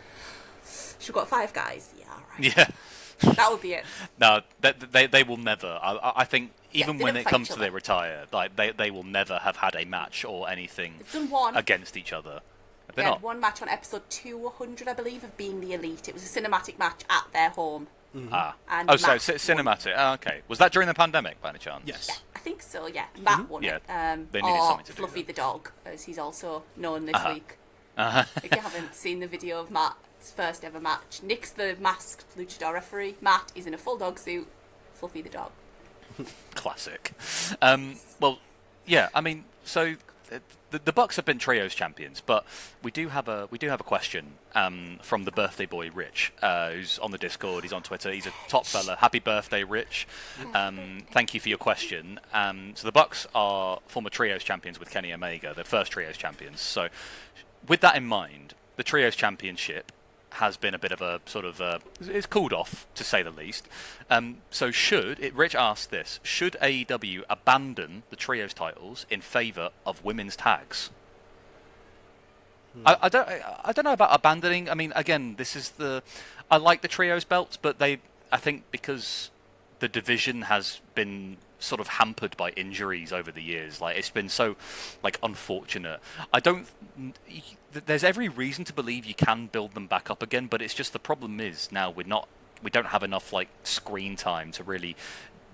should we got 5 guys? Yeah, all right. Yeah. That would be it. No, they will never. I think even they when don't it fight comes each to they other. retire, like they will never have had a match or anything They've done one. against each other. They're They not. had one match on episode 200, I believe, of Being the Elite. It was a cinematic match at their home. And Oh, so Matt cinematic. Oh, okay. Was that during the pandemic, by any chance? Yes. I think so, yeah. Matt won Yeah, it. they needed or something to do Fluffy then. the dog, as he's also known this week. Uh-huh. If you haven't seen the video of Matt's first ever match, Nick's the masked luchador referee. Matt is in a full dog suit. Fluffy the dog. Classic. Well, yeah. I mean, so the Bucks have been trios champions, but we do have a question from the birthday boy Rich, who's on the Discord. He's on Twitter. He's a top fella. Happy birthday, Rich! Thank you for your question. So the Bucks are former trios champions with Kenny Omega, the first trios champions. So with that in mind, the trios championship has been a bit of a sort of it's cooled off, to say the least. So Rich asked this: should AEW abandon the trios titles in favour of women's tags? I don't know about abandoning. I mean, again, I like the trios belts, but I think because the division has been sort of hampered by injuries over the years, like it's been so like unfortunate. There's every reason to believe you can build them back up again, but it's just the problem is now we don't have enough like screen time to really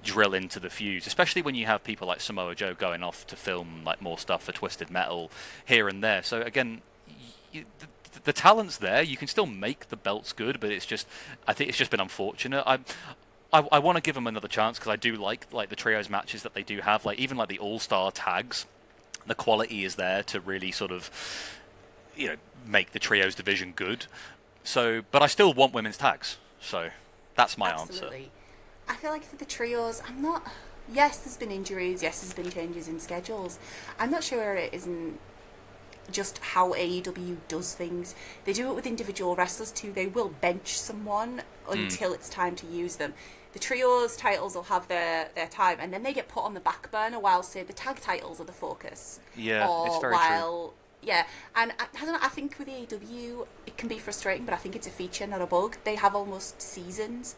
drill into the feuds, especially when you have people like Samoa Joe going off to film like more stuff for Twisted Metal here and there. So again, the talent's there. You can still make the belts good, but I think it's just been unfortunate. I want to give them another chance because I do like the trios matches that they do have, like even like the all-star tags. The quality is there to really sort of, make the trios division good. So, but I still want women's tags. So that's my answer. I feel like for the trios, I'm not. Yes, there's been injuries. Yes, there's been changes in schedules. I'm not sure it isn't just how AEW does things. They do it with individual wrestlers too. They will bench someone until it's time to use them. The trios titles will have their time, and then they get put on the back burner while, say, the tag titles are the focus. Yeah, it's very true. Yeah, and I don't know, I think with AEW, it can be frustrating, but I think it's a feature, not a bug. They have almost seasons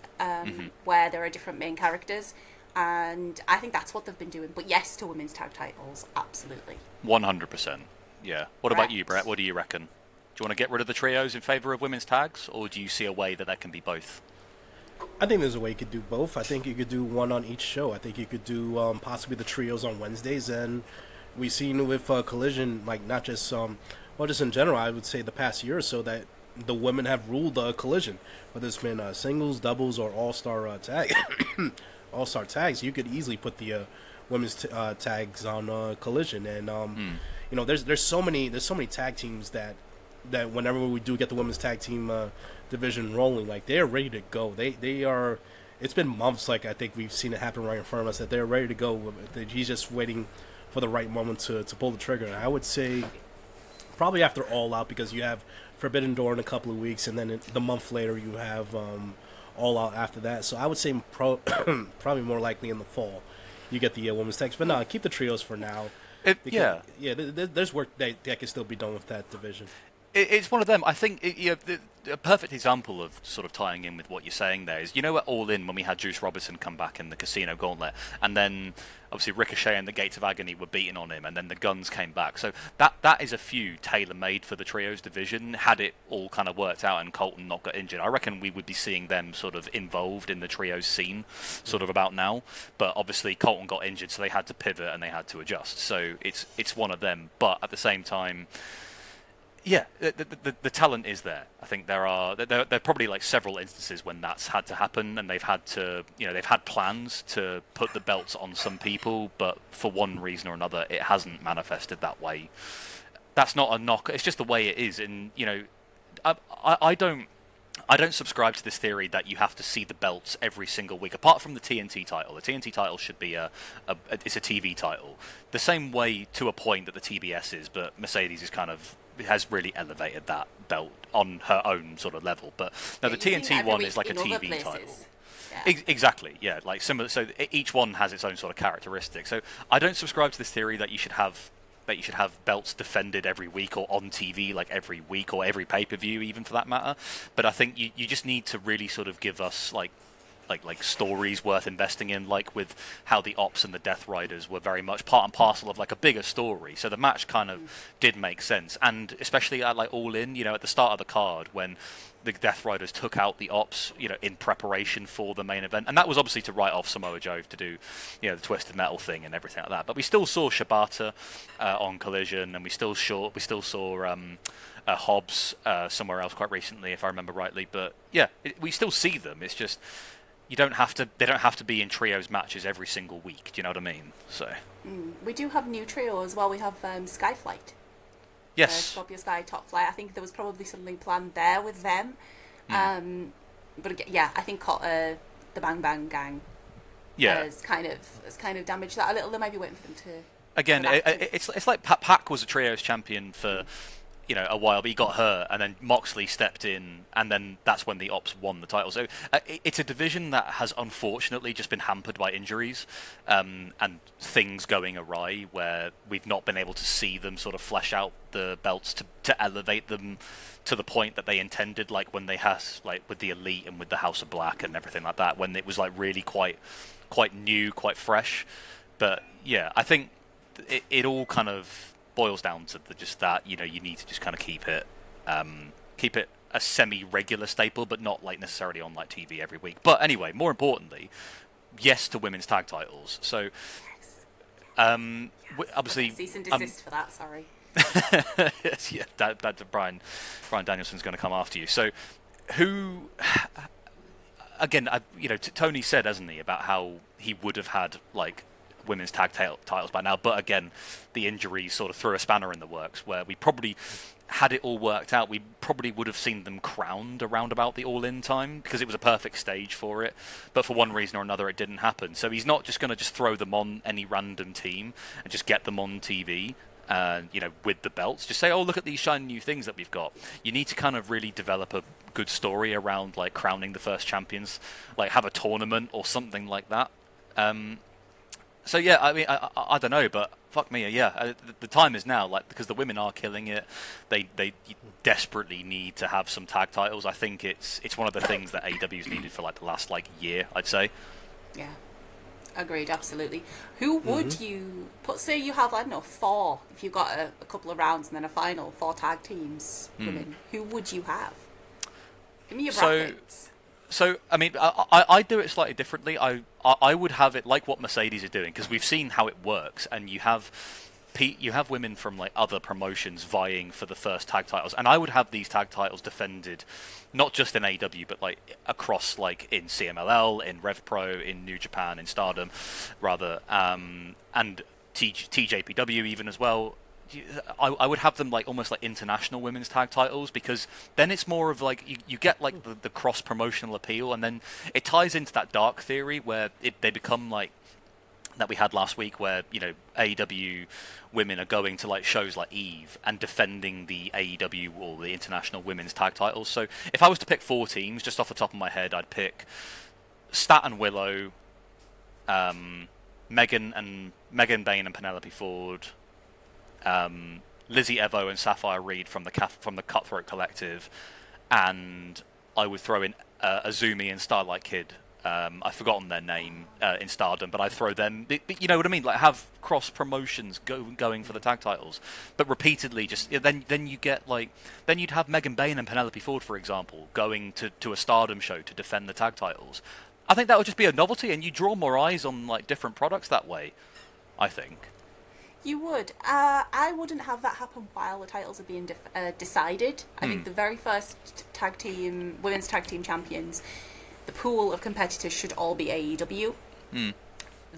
where there are different main characters, and I think that's what they've been doing. But yes, to women's tag titles, absolutely. 100%. Yeah. What about you, Brett? What do you reckon? Do you want to get rid of the trios in favour of women's tags, or do you see a way that can be both? I think there's a way you could do both. I think you could do one on each show. I think you could do possibly the trios on Wednesdays, and we've seen with Collision, like not just just in general, I would say the past year or so that the women have ruled Collision, whether it's been singles, doubles, or all-star all-star tags. You could easily put the women's tags on Collision, and there's so many tag teams that whenever we do get the women's tag team division rolling, like they're ready to go. They are. It's been months. Like I think we've seen it happen right in front of us that they're ready to go. He's just waiting for the right moment to pull the trigger. And I would say probably after All Out, because you have Forbidden Door in a couple of weeks, and then the month later you have All Out after that. So I would say probably more likely in the fall you get the women's tags. But no, keep the trios for now. There's work that can still be done with that division. It's one of them. I think a perfect example of sort of tying in with what you're saying there is, at All In when we had Juice Robinson come back in the Casino Gauntlet, and then obviously Ricochet and the Gates of Agony were beating on him, and then the Guns came back. So that is a feud tailor-made for the trios division. Had it all kind of worked out and Colton not got injured, I reckon we would be seeing them sort of involved in the trios scene sort of about now. But obviously Colton got injured, so they had to pivot and they had to adjust. So it's one of them. But at the same time, yeah, the talent is there. I think there are probably like several instances when that's had to happen, and they've had plans to put the belts on some people, but for one reason or another, it hasn't manifested that way. That's not a knock. It's just the way it is, and I don't subscribe to this theory that you have to see the belts every single week. Apart from the TNT title, the TNT title should be it's a TV title, the same way to a point that the TBS is, but Mercedes has really elevated that belt on her own sort of level. But no, the TNT one is like a TV title. Yeah. Exactly, yeah, like similar. So each one has its own sort of characteristic. So I don't subscribe to this theory that you should have belts defended every week or on TV like every week or every pay-per-view even for that matter. But I think you just need to really sort of give us like stories worth investing in, like with how the Ops and the Death Riders were very much part and parcel of like a bigger story. So the match kind of did make sense, and especially at like All In, at the start of the card when the Death Riders took out the Ops, in preparation for the main event, and that was obviously to write off Samoa Joe to do, the Twisted Metal thing and everything like that. But we still saw Shibata on Collision, and we still saw Hobbs somewhere else quite recently, if I remember rightly. But yeah, we still see them. It's just they don't have to be in trios matches every single week. Do you know what I mean? So we do have new trio as well. We have Skyflight. Yes. Scorpio Sky, Top Flight. I think there was probably something planned there with them. But again, yeah, I think the Bang Bang Gang has kind of damaged that a little. They might be waiting for them to. Again, it's like Pac was a trios champion for a while, but he got hurt, and then Moxley stepped in, and then that's when the Ops won the title. So it's a division that has unfortunately just been hampered by injuries and things going awry, where we've not been able to see them sort of flesh out the belts to elevate them to the point that they intended, like when they had like with the Elite and with the House of Black and everything like that, when it was like really quite new, quite fresh. But yeah, I think it all kind of boils down to just that you need to just kind of keep it a semi-regular staple, but not like necessarily on like TV every week. But anyway, more importantly, yes to women's tag titles. So obviously cease and desist for that. Sorry. Yeah, that Brian Danielson's going to come after you. So, who? Again, Tony said, hasn't he, about how he would have had like women's tag titles by now, but again, the injuries sort of threw a spanner in the works. Where we probably had it all worked out, we probably would have seen them crowned around about the All In time because it was a perfect stage for it. But for one reason or another, it didn't happen. So he's not just going to just throw them on any random team and just get them on TV. With the belts, just say, oh, look at these shiny new things that we've got. You need to kind of really develop a good story around like crowning the first champions, like have a tournament or something like that. So yeah, I mean, I don't know, but fuck me, yeah, the time is now, like, because the women are killing it. They desperately need to have some tag titles. I think it's one of the things that AEW's needed for like the last like year, I'd say. Yeah. Agreed, absolutely. Who would you put? Say you have, I don't know, 4. If you've got a couple of rounds and then a final, 4 tag teams, women. Who would you have? Give me your brackets. So I mean, I do it slightly differently. I would have it like what Mercedes are doing, because we've seen how it works, and you have women from like other promotions vying for the first tag titles, and I would have these tag titles defended not just in AEW but like across, like in CMLL, in Rev Pro, in New Japan, in Stardom rather, and TJPW even as well. I would have them like almost like international women's tag titles, because then it's more of like you get like the cross promotional appeal, and then it ties into that dark theory where they become like that we had last week, where AEW women are going to like shows like Eve and defending the AEW or the international women's tag titles. So if I was to pick 4 teams just off the top of my head, I'd pick Stat and Willow, Megan Bayne and Penelope Ford, Lizzie Evo and Sapphire Reed from the Cutthroat Collective, and I would throw in Azumi and Starlight Kid. I've forgotten their name in Stardom, but I'd throw them. You know what I mean? Like have cross promotions going for the tag titles, but repeatedly. Just then you get like then you'd have Megan Bayne and Penelope Ford, for example, going to a Stardom show to defend the tag titles. I think that would just be a novelty, and you draw more eyes on like different products that way, I think. You would. I wouldn't have that happen while the titles are being decided. I think the very first women's tag team champions, the pool of competitors should all be AEW.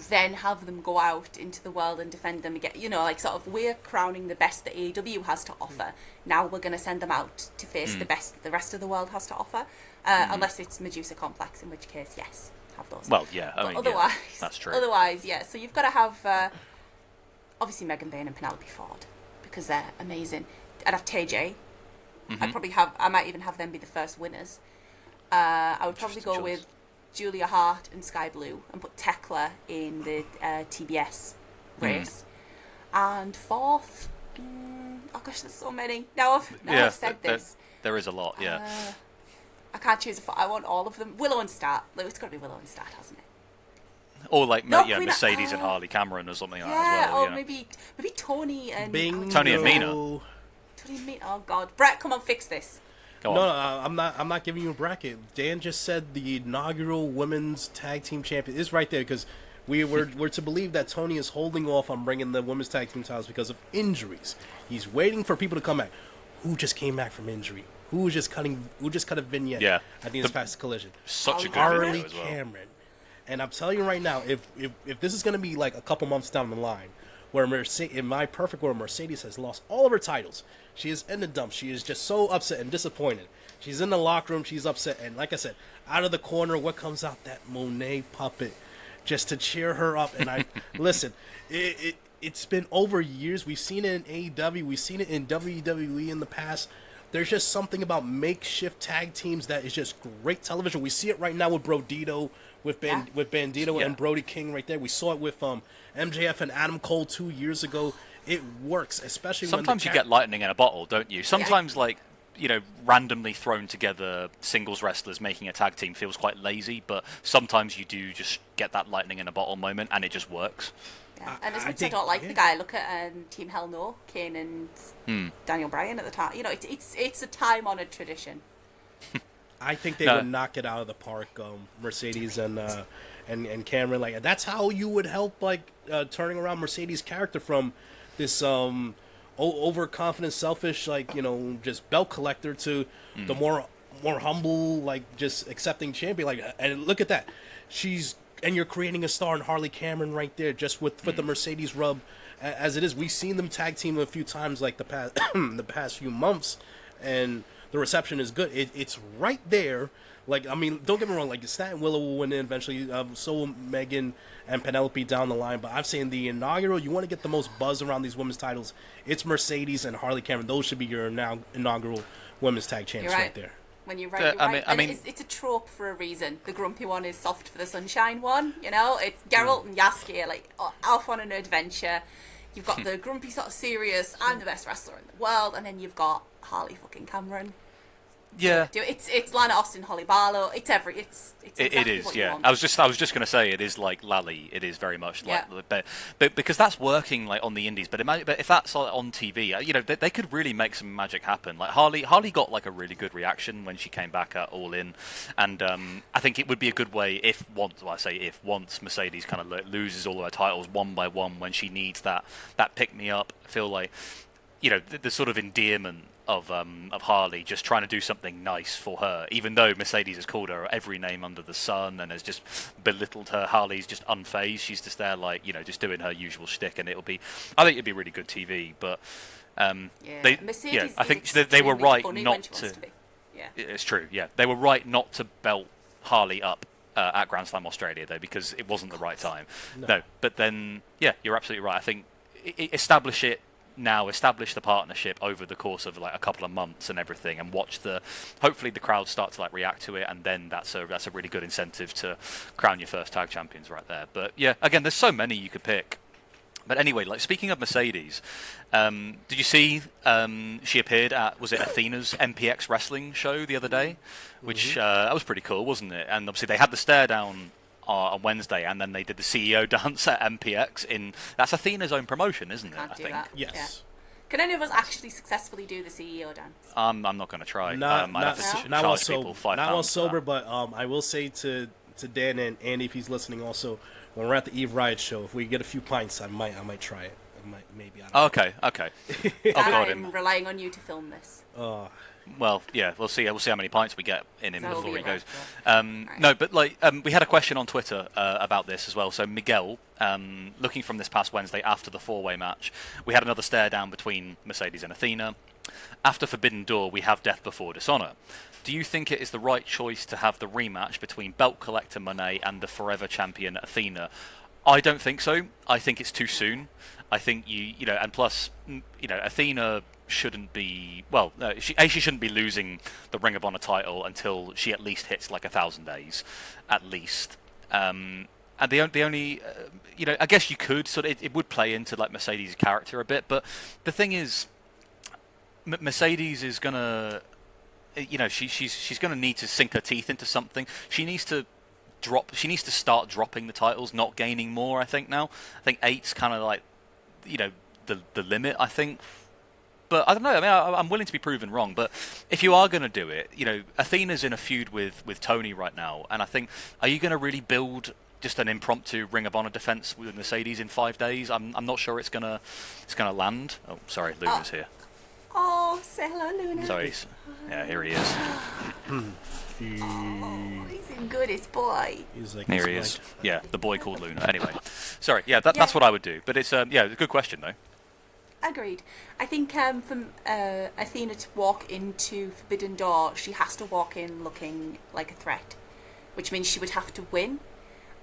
Then have them go out into the world and defend them again. Like sort of, we're crowning the best that AEW has to offer. Now we're going to send them out to face the best that the rest of the world has to offer. Unless it's Medusa Complex, in which case, yes, have those. Well, yeah, I mean, otherwise, yeah, that's true. Otherwise, yeah. So you've got to have, obviously, Megan Bayne and Penelope Ford, because they're amazing. I'd have TJ. I might even have them be the first winners. I would probably go with Julia Hart and Sky Blue and put Tekla in the TBS race. And 4th, oh gosh, there's so many. Now I've said this. There is a lot, yeah. I can't choose a 4th. I want all of them. Willow and Start. It's got to be Willow and Start, hasn't it? Or like Mercedes and Harley Cameron or something like that as well. Or maybe Tony and Tony and Mina. Tony and Mina. Oh God, Brett, come on, fix this. No, I'm not giving you a bracket. Dan just said the inaugural women's tag team champion is right there, because we're to believe that Tony is holding off on bringing the women's tag team titles because of injuries. He's waiting for people to come back. Who just came back from injury? Who just cut a vignette at the past Collision? Such a good Harley as well. Cameron. And I'm telling you right now, if this is going to be like a couple months down the line, where in my perfect world, Mercedes has lost all of her titles. She is in the dumps. She is just so upset and disappointed. She's in the locker room. She's upset. And like I said, out of the corner, what comes out? That Monet puppet, just to cheer her up. And listen, it's been over years. We've seen it in AEW. We've seen it in WWE in the past. There's just something about makeshift tag teams that is just great television. We see it right now with Brodito, with Bandito and Brody King right there. We saw it with MJF and Adam Cole 2 years ago. It works, especially sometimes you get lightning in a bottle, don't you? Sometimes randomly thrown together singles wrestlers making a tag team feels quite lazy, but sometimes you do just get that lightning in a bottle moment, and it just works. Yeah. And as much as I don't like the guy, look at Team Hell No, Kane and Daniel Bryan at the time. It's a time-honored tradition. I think they would knock it out of the park, Mercedes and Cameron. Like, that's how you would help turning around Mercedes' character from this overconfident, selfish, like, just belt collector to the more humble, like, just accepting champion. Like, and look at that, and you're creating a star in Harley Cameron right there, just with the Mercedes rub as it is. We've seen them tag team a few times, like the past few months, and the reception is good. It's right there. Like, I mean, don't get me wrong, like, Stat and Willow will win it eventually, so will Megan and Penelope down the line, but I'm saying the inaugural, you want to get the most buzz around these women's titles, it's Mercedes and Harley Cameron. Those should be your inaugural women's tag champs right there. When you're right, you're right. I mean, it's a trope for a reason. The grumpy one is soft for the sunshine one, It's Geralt and Yasuke, like, off on an adventure. You've got the grumpy sort of serious, I'm the best wrestler in the world, and then you've got Harley fucking Cameron. Yeah, it's Lana Austin, Holly Barlow. It's exactly it is. What Yeah, you want. I was just going to say it is like Lally. It is very much like, but because that's working like on the indies. But if that's on TV, they could really make some magic happen. Like Harley got like a really good reaction when she came back at All In, and I think it would be a good way if once Mercedes kind of loses all of her titles one by one when she needs that pick me up. I feel like the sort of endearment of Harley just trying to do something nice for her, even though Mercedes has called her every name under the sun and has just belittled her. Harley's just unfazed. She's just there, like, just doing her usual shtick, and I think it'd be really good TV. But Mercedes I think they were right not to. Yeah, it's true. Yeah, they were right not to belt Harley up at Grand Slam Australia though, because it wasn't the right time. No, but then you're absolutely right. I think establish the partnership over the course of like a couple of months and everything, and hopefully the crowd start to like react to it, and then that's a really good incentive to crown your first tag champions right there. But yeah, again, there's so many you could pick. But anyway, like, speaking of Mercedes, did you see she appeared at, was it Athena's MPX wrestling show the other day? Which that was pretty cool, wasn't it? And obviously they had the stare down on Wednesday, and then they did the CEO dance at MPX. That's Athena's own promotion, isn't it? I think. That. Yes. Yeah. Can any of us actually successfully do the CEO dance? I'm not going to try. Not while sober, but I will say to Dan and Andy, if he's listening also, when we're at the Eve Riot show, if we get a few pints, I might try it. Maybe. I don't know. Okay. I'm relying on you to film this. Well, yeah, we'll see. We'll see how many pints we get in him before he goes. Right. No, but like we had a question on Twitter about this as well. So Miguel, looking from this past Wednesday after the four-way match, we had another stare down between Mercedes and Athena. After Forbidden Door, we have Death Before Dishonor. Do you think it is the right choice to have the rematch between belt collector Monet and the forever champion Athena? I don't think so. I think it's too soon. I think and plus, Athena shouldn't be she shouldn't be losing the Ring of Honor title until she at least hits like 1,000 days, at least. And the only I guess you could sort of it would play into like Mercedes' character a bit, but the thing is, Mercedes is gonna she's gonna need to sink her teeth into something. She needs to start dropping the titles, not gaining more. I think 8's kind of like the limit, I think. But I don't know. I mean, I'm willing to be proven wrong. But if you are going to do it, Athena's in a feud with Tony right now, and I think, are you going to really build just an impromptu Ring of Honor defense with Mercedes in 5 days? I'm not sure it's gonna land. Oh, sorry, Luna's here. Oh, say hello, Luna. Sorry. Yeah, here he is. He's in goodest boy. He's like, here he is. Yeah, the boy called Luna. Anyway, sorry. Yeah, that's what I would do. But it's a good question though. Agreed. I think for Athena to walk into Forbidden Door, she has to walk in looking like a threat, which means she would have to win.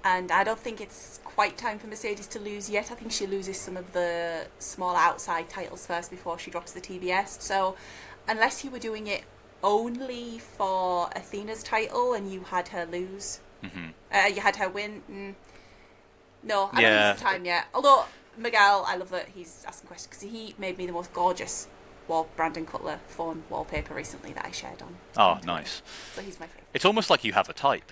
And I don't think it's quite time for Mercedes to lose yet. I think she loses some of the small outside titles first before she drops the TBS. So unless you were doing it only for Athena's title and you had her lose, you had her win, no, I don't think it's the time yet. Although Miguel, I love that he's asking questions because he made me the most gorgeous Brandon Cutler phone wallpaper recently that I shared on. Oh, nice. So he's my favourite. It's almost like you have a type.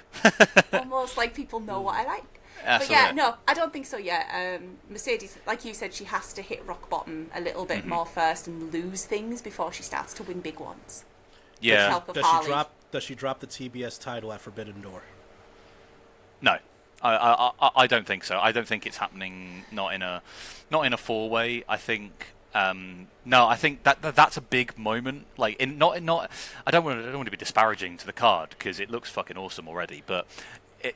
Almost like people know what I like. That's but yeah, no, I don't think so yet. Mercedes, like you said, she has to hit rock bottom a little bit more first and lose things before she starts to win big ones. Yeah. With help of Harley. Does she drop the TBS title at Forbidden Door? No. I don't think so. I don't think it's happening. Not in a four-way. I think No, I think that's a big moment. Like, not. I don't want to be disparaging to the card because it looks fucking awesome already. But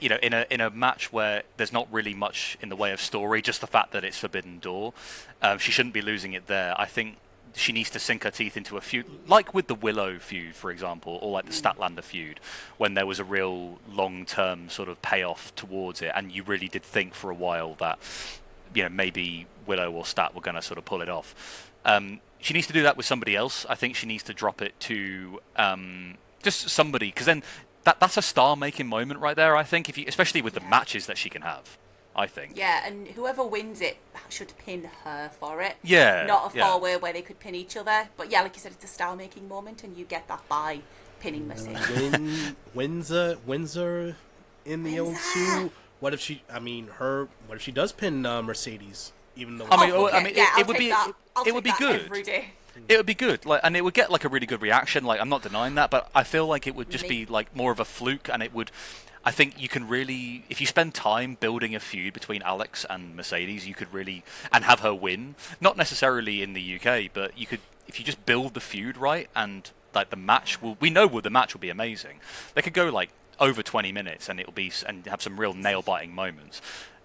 in a match where there's not really much in the way of story, just the fact that it's Forbidden Door, she shouldn't be losing it there. I think she needs to sink her teeth into a feud, like with the Willow feud, for example, or like the Statlander feud, when there was a real long-term sort of payoff towards it, and you really did think for a while that maybe Willow or Stat were going to sort of pull it off. She needs to do that with somebody else. I think she needs to drop it to just somebody, because then that's a star-making moment right there. I think, especially with the matches that she can have. I think. Yeah, and whoever wins it should pin her for it. Yeah. Not a four-way where they could pin each other. But yeah, like you said, it's a star-making moment, and you get that by pinning Mercedes. Windsor in the O2. What if she? What if she does pin Mercedes? Even though it would be good. Every day. It would be good, and it would get like a really good reaction. Like, I'm not denying that, but I feel like it would just be like more of a fluke, and it would. I think you can really, if you spend time building a feud between Alex and Mercedes, you could really, and have her win. Not necessarily in the UK, but you could, if you just build the feud right, and like the match the match will be amazing. They could go like over 20 minutes, and and have some real nail-biting moments.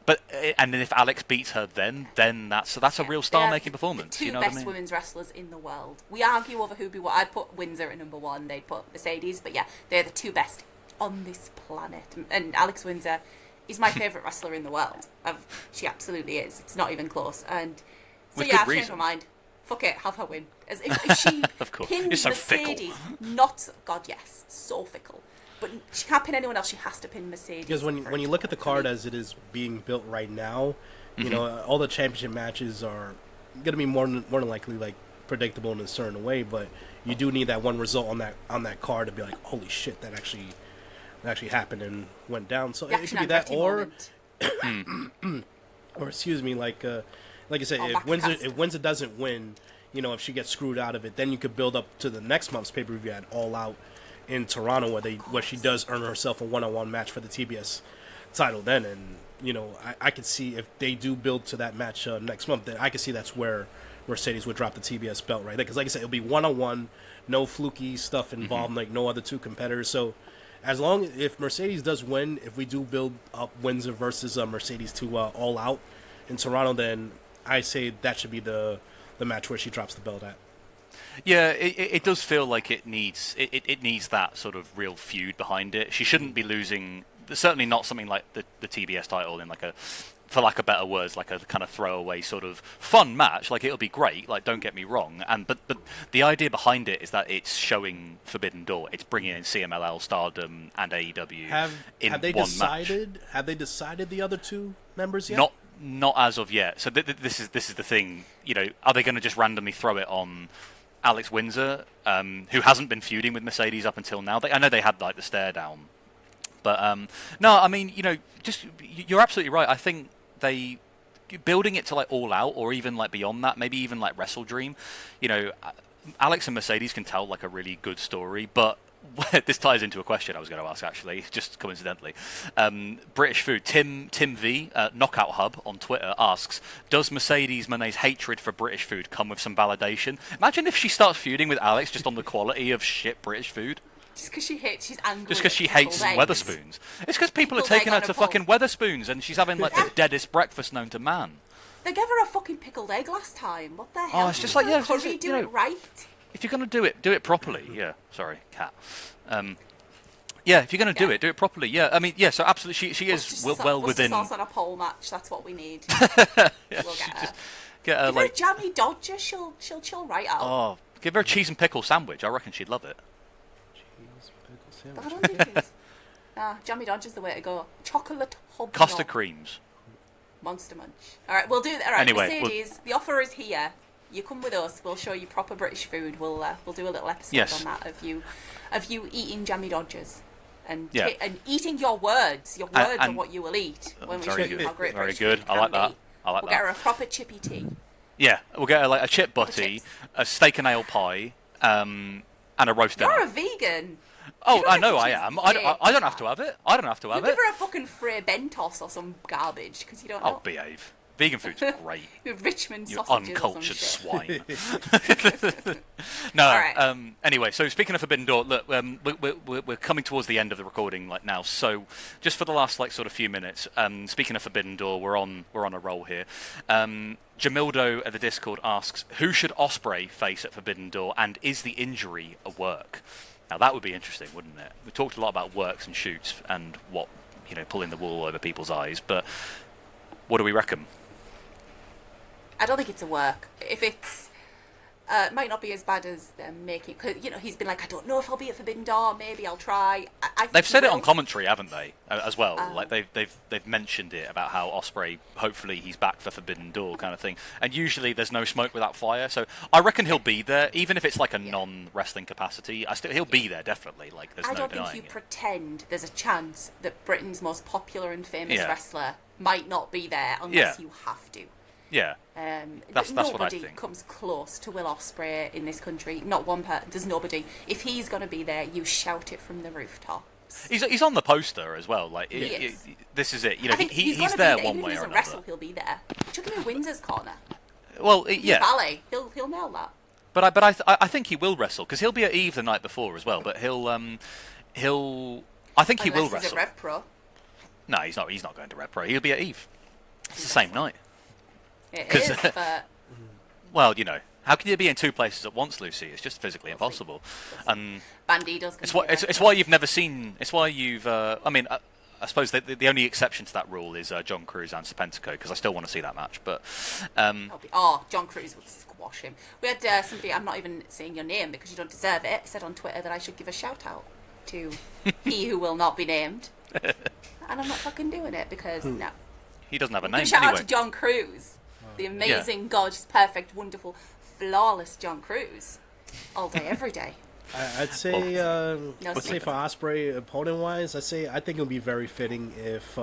But and then if Alex beats her, then that's a real star-making performance. The two best women's wrestlers in the world. We argue over who'd be what. I'd put Windsor at number one. They'd put Mercedes, but yeah, they're the two best on this planet. And Alex Windsor is my favourite wrestler in the world. She absolutely is. It's not even close. And so I've changed my mind. Fuck it, have her win. As if she pins Mercedes, God yes, so fickle. But she can't pin anyone else. She has to pin Mercedes. Because when you look at the card as it is being built right now, all the championship matches are going to be more than likely like predictable in a certain way. But you do need that one result on that card to be like, holy shit, that actually happened and went down. So it could be that, or excuse me, like I said, if Windsor doesn't win, if she gets screwed out of it, then you could build up to the next month's pay-per-view at All Out in Toronto, where she does earn herself a one-on-one match for the TBS title then. And I could see if they do build to that match next month, then I could see that's where Mercedes would drop the TBS belt right there, because like I said, it'll be one-on-one, no fluky stuff involved, like no other two competitors. So if Mercedes does win, if we do build up Windsor versus Mercedes to All Out in Toronto, then I say that should be the match where she drops the belt at. Yeah, it does feel like it needs that sort of real feud behind it. She shouldn't be losing. Certainly not something like the TBS title in like a, for lack of better words, like a kind of throwaway sort of fun match. Like, it'll be great. Like, don't get me wrong. But the idea behind it is that it's showing Forbidden Door. It's bringing in CMLL, Stardom, and AEW have they one decided? match. Have they decided the other two members yet? Not as of yet. So this is the thing. Are they going to just randomly throw it on Alex Windsor, who hasn't been feuding with Mercedes up until now? I know they had like the stare down, but no, I mean, you're absolutely right. I think they building it to like All Out, or even like beyond that, maybe even like Wrestle Dream. Alex and Mercedes can tell like a really good story, but this ties into a question I was going to ask, actually, just coincidentally. British Food, Tim V, Knockout Hub on Twitter asks, does Mercedes Monet's hatred for British food come with some validation? Imagine if she starts feuding with Alex just on the quality of shit British food. Just because she's angry. Just because she hates Weatherspoons. It's because people are taking her to fucking Weatherspoons, and she's having like the deadest breakfast known to man. They gave her a fucking pickled egg last time. What the hell? Oh, it's just like, yeah, curry, do it right. If you're going to do it properly. Yeah, sorry, cat. Yeah, if you're going to do it properly. Yeah, I mean, yeah, so absolutely, she is well within. Sauce on a pole match, that's what we need. Yeah, we'll get her. Give her a jammy dodger, she'll chill right out. Oh, give her a cheese and pickle sandwich. I reckon she'd love it. Cheese, pickle I sandwich. don't do cheese. Nah, jammy dodger's the way to go. Chocolate hobnob. Custard creams. Monster Munch. All right, we'll do that. All right, anyway, Mercedes, the offer is here. You come with us. We'll show you proper British food. We'll do a little episode on that of you eating jammy dodgers and eating your words. Your words are what you will eat when we show you how great British food can be. We'll get her a proper chippy tea. Yeah, we'll get her like a chip butty, a steak and ale pie, and a roast dinner. You're a vegan. Oh, I know I am. I don't have to have it. I don't have to have it. Give her a fucking Frey Bentos or some garbage because you don't know. I'll behave. Vegan food's great. With Richmond You sausages uncultured or some shit. swine. No. All right. Anyway, so speaking of Forbidden Door, look, we're coming towards the end of the recording like now. So just for the last like sort of few minutes, speaking of Forbidden Door, we're on a roll here. Jamildo at the Discord asks, who should Ospreay face at Forbidden Door, and is the injury a work? Now that would be interesting, wouldn't it? We talked a lot about works and shoots and what, pulling the wool over people's eyes, but what do we reckon? I don't think it's a work. If it's, it might not be as bad as they're making. Cause he's been like, I don't know if I'll be at Forbidden Door. Maybe I'll try. I think They've said he it will. on commentary, haven't they? As well, like they've mentioned it about how Ospreay, hopefully he's back for Forbidden Door kind of thing. And usually there's no smoke without fire, so I reckon he'll be there, even if it's like a non-wrestling capacity. He'll be there definitely. Like there's I no don't denying think you it. pretend there's a chance that Britain's most popular and famous Yeah. wrestler might not be there unless Yeah. you have to. Yeah. That's what I nobody think. comes close to Will Ospreay in this country. Not one person. There's nobody. If he's going to be there, you shout it from the rooftops. He's on the poster as well. Like He is. this is it. I think he's gonna there be one Even way if he or doesn't another. wrestle, he'll be there. Chuck him in Windsor's corner. Well, yeah. Ballet. He'll nail that. But I think he will wrestle because he'll be at Eve the night before as well. But I think he will Unless he's wrestle. at Rev Pro. No, he's not. He's not going to Rev Pro. He'll be at Eve. It's the same night. It 'Cause, is, but Well, how can you be in two places at once, Lucy? It's just physically impossible. And Bandido's it's going why to it's why you've never seen. It's why you've. I mean, I suppose the only exception to that rule is John Cruz and Serpentico, because I still want to see that match. But John Cruz would squash him. We had somebody, I'm not even saying your name because you don't deserve it, said on Twitter that I should give a shout out to he who will not be named. And I'm not fucking doing it because, no. he doesn't have a Give a name shout anyway. out to John Cruz. The amazing, gorgeous, perfect, wonderful, flawless John Cruz. All day, every day. I'd say, let's say sleep. for Ospreay, opponent-wise, I think it would be very fitting if,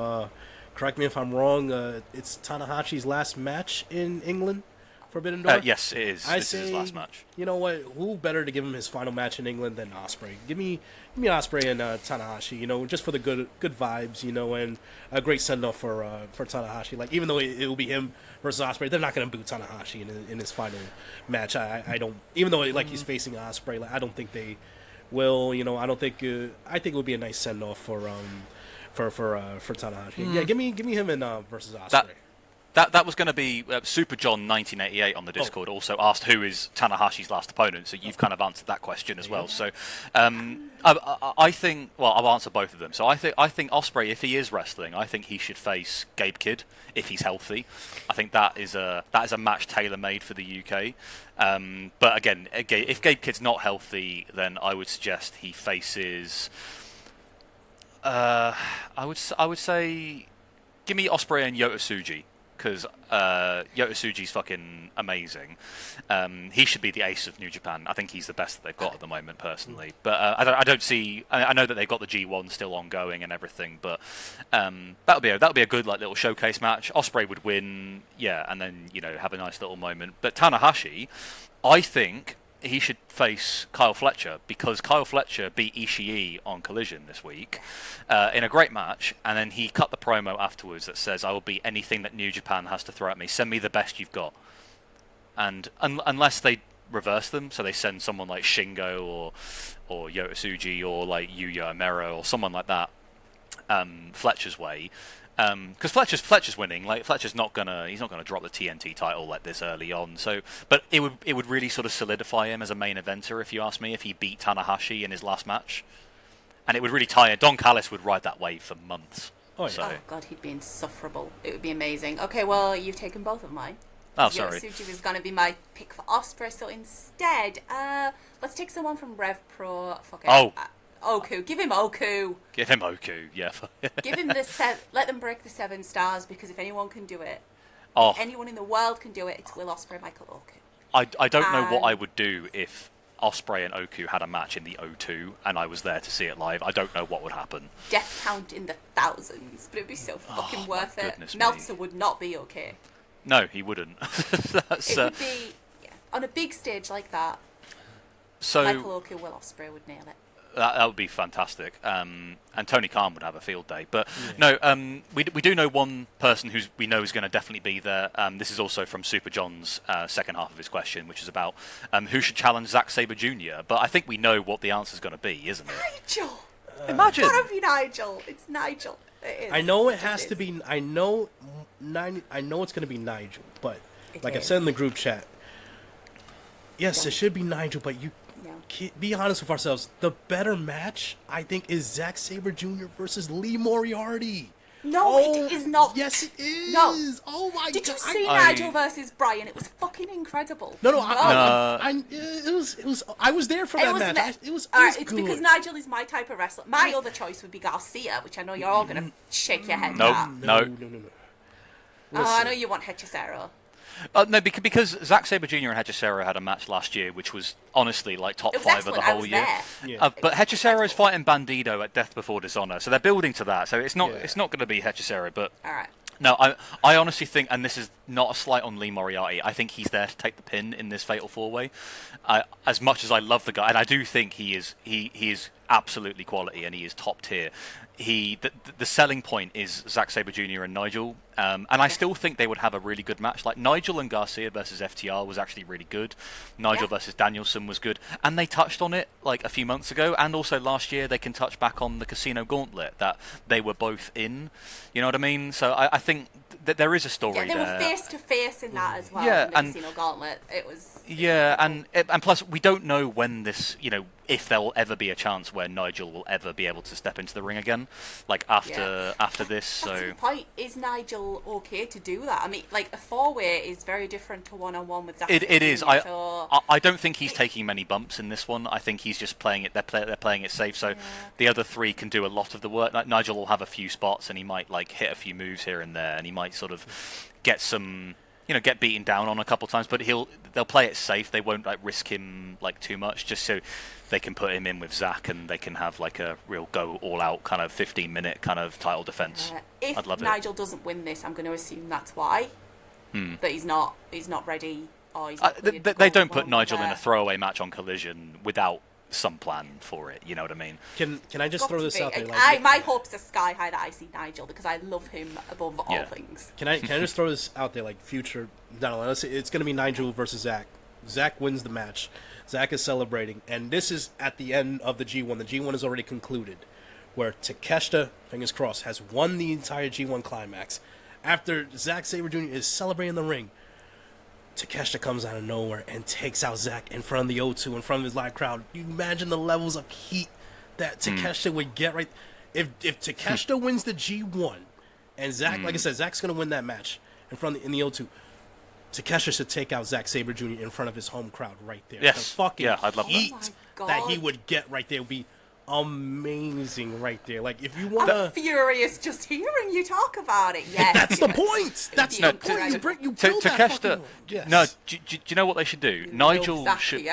correct me if I'm wrong, it's Tanahashi's last match in England, Forbidden Door? Yes, it is. This is his last match. You know what? Who better to give him his final match in England than Ospreay? Give me Ospreay and Tanahashi. Just for the good vibes. And a great send off for Tanahashi. Like even though it will be him versus Ospreay, they're not going to boot Tanahashi in his final match. I don't. Even though he's facing Ospreay, I don't think they will. I don't think. I think it would be a nice send off for Tanahashi. Yeah, give me him and versus Ospreay. That was going to be Super John 1988 on the Discord. Also asked who is Tanahashi's last opponent. So you've kind of answered that question as well. So I think I'll answer both of them. So I think Ospreay, if he is wrestling, I think he should face Gabe Kidd if he's healthy. I think that is a match tailor made for the UK. But again, if Gabe Kidd's not healthy, then I would suggest he faces. I would say, give me Ospreay and Yota Tsuji. Because Yota Tsuji's fucking amazing. He should be the ace of New Japan. I think he's the best that they've got at the moment, personally. But I don't see. I know that they've got the G1 still ongoing and everything, but that'll be a good little showcase match. Ospreay would win, yeah, and then have a nice little moment. But Tanahashi, I think he should face Kyle Fletcher because Kyle Fletcher beat Ishii on Collision this week in a great match, and then he cut the promo afterwards that says, "I will beat anything that New Japan has to throw at me. Send me the best you've got." And unless they reverse them, so they send someone like Shingo or Yota Tsuji or like Yuya Amero or someone like that Fletcher's way. Because Fletcher's winning. Like Fletcher's not gonna drop the TNT title like this early on. So, but it would really sort of solidify him as a main eventer, if you ask me, if he beat Tanahashi in his last match, and it would really tie it. Don Callis would ride that wave for months. Oh, yeah. So. Oh god, he'd be insufferable. It would be amazing. Okay, well you've taken both of mine. Oh, sorry. Yota Tsuji was going to be my pick for Ospreay, so instead, let's take someone from Rev Pro. Fuck it. Oh. Oku. Give him Oku. Give him Oku, yeah. Give him let them break the 7 stars, because if anyone can do it, Oh, if anyone in the world can do it, it's Will Ospreay, Michael Oku. I don't know what I would do if Ospreay and Oku had a match in the O2 and I was there to see it live. I don't know what would happen. Death count in the thousands, but it'd be so fucking worth it. goodness me. Meltzer would not be okay. No, he wouldn't. That's, It would be on a big stage like that. so Michael Oku, Will Ospreay would nail it. That would be fantastic. And Tony Khan would have a field day. But no, we do know one person we know is going to definitely be there. This is also from Super John's second half of his question, which is about who should challenge Zack Sabre Jr. But I think we know what the answer is going to be, isn't it? Nigel! Imagine! It's gotta be Nigel. It's Nigel. It is. I know it has to be. I know it's going to be Nigel, but like I said in the group chat, yes, it should be Nigel. But be honest with ourselves. The better match, I think, is Zack Sabre Jr. versus Lee Moriarty. No, it is not. Yes, it is. No. Oh my god! Did you see Nigel versus Brian? It was fucking incredible. No. It was. I was there for that match. It was it's good. because Nigel is my type of wrestler. My other choice would be Garcia, which I know you're all gonna shake your heads at. No. Oh, I know you want Hechicero. No, because Zack Sabre Jr. and Hechicero had a match last year, which was honestly like top 5 of the whole year. But Hechicero is fighting Bandido at Death Before Dishonor, so they're building to that. So it's not going to be Hechicero, but all right. No, I honestly think, and this is not a slight on Lee Moriarty, I think he's there to take the pin in this Fatal 4-Way. As much as I love the guy, and I do think he is absolutely quality, and he is top tier. The selling point is Zack Sabre Jr. and Nigel, and I still think they would have a really good match. Like Nigel and Garcia versus FTR was actually really good. Nigel versus Danielson was good, and they touched on it like a few months ago, and also last year they can touch back on the Casino Gauntlet that they were both in. You know what I mean? So I think that there is a story there. Yeah, they were face to face in that as well. Yeah, in the Casino Gauntlet, it was. Yeah, and plus we don't know when this, if there will ever be a chance where Nigel will ever be able to step into the ring again, like after this. So that's the point. Is Nigel okay to do that? I mean, like a 4-way is very different to one-on-one with Zack. It is. So I don't think he's taking many bumps in this one. I think he's just playing it. They're playing it safe. So the other 3 can do a lot of the work. Like, Nigel will have a few spots, and he might like hit a few moves here and there, and he might sort of get some. Get beaten down on a couple times, but they'll play it safe. They won't like risk him like too much, just so they can put him in with Zack, and they can have like a real go all out kind of 15-minute kind of title defense. If I'd love Nigel doesn't win this, I'm going to assume that's why. That he's not ready, or he's not they don't put Nigel in a throwaway match on Collision without some plan for it. You know what I mean? Can I just throw this out there? My hopes are sky high that I see Nigel because I love him above all things. Can I just throw this out there, like future down the line? Let's say it's going to be Nigel versus Zack. Zack wins the match. Zack is celebrating, and this is at the end of the G1. The G1 is already concluded, where Takeshita, fingers crossed, has won the entire G1 climax. After Zack Sabre Jr. is celebrating in the ring, Takeshita comes out of nowhere and takes out Zack in front of the O2, in front of his live crowd. You imagine the levels of heat that Takeshita would get right. If Takeshita wins the G1, and Zack, like I said, Zack's going to win that match in the O2. Takeshita should take out Zack Sabre Jr. in front of his home crowd right there. Yes. The fucking I'd love heat that he would get right there would be amazing right there. Like, if you want I'm furious just hearing you talk about it. Yes. That's the point. That's the point. You build that fucking... Yes. No, do you know what they should do? Nigel should...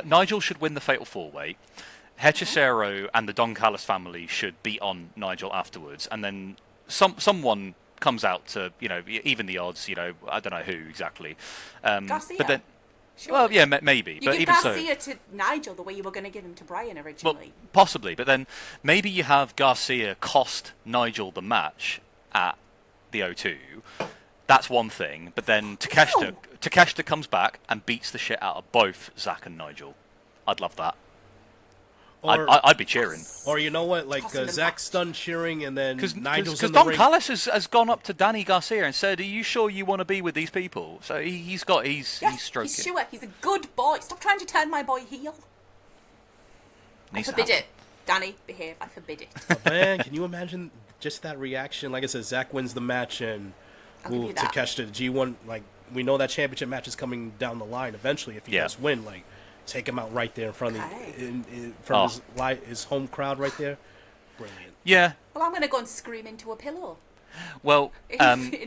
Nigel should win the Fatal 4-Way. Hechicero and the Don Callis family should beat on Nigel afterwards, and then someone comes out to, even the odds, I don't know who exactly. Garcia. But then... Surely. Well, yeah, maybe. You but give even Garcia to Nigel the way you were going to give him to Brian originally. Well, possibly, but then maybe you have Garcia cost Nigel the match at the O2. That's one thing, but then Takeshita comes back and beats the shit out of both Zack and Nigel. I'd love that. I'd be cheering. Or you know what, like Zack's done cheering, and then Nigel's in the Don ring. Callis has gone up to Danny Garcia and said, "Are you sure you want to be with these people?" So he's stroking. He's sure. He's a good boy. Stop trying to turn my boy heel. I forbid it. Danny, behave. I forbid it. Oh, man, can you imagine just that reaction? Like I said, Zack wins the match, and Takeshita G1. Like, we know that championship match is coming down the line eventually if he does win. Like, take him out right there in front of his home crowd right there. Brilliant. Yeah. Well, I'm going to go and scream into a pillow. Well, in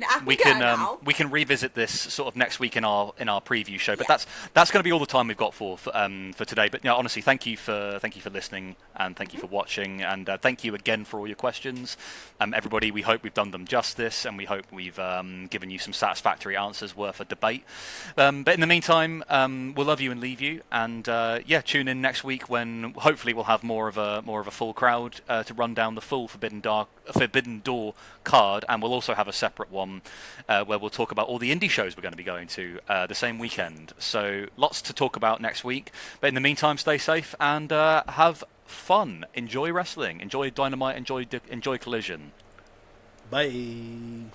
Africa now. we can revisit this sort of next week in our preview show. But that's going to be all the time we've got for today. But honestly, thank you for listening, and thank you for watching, and thank you again for all your questions, everybody. We hope we've done them justice, and we hope we've given you some satisfactory answers worth a debate. But in the meantime, we'll love you and leave you, and tune in next week when hopefully we'll have more of a full crowd to run down the full Forbidden Door card, and we'll also have a separate one where we'll talk about all the indie shows we're going to be going to the same weekend. So lots to talk about next week. But in the meantime, stay safe and have fun. Enjoy wrestling. Enjoy Dynamite. Enjoy Collision. Bye.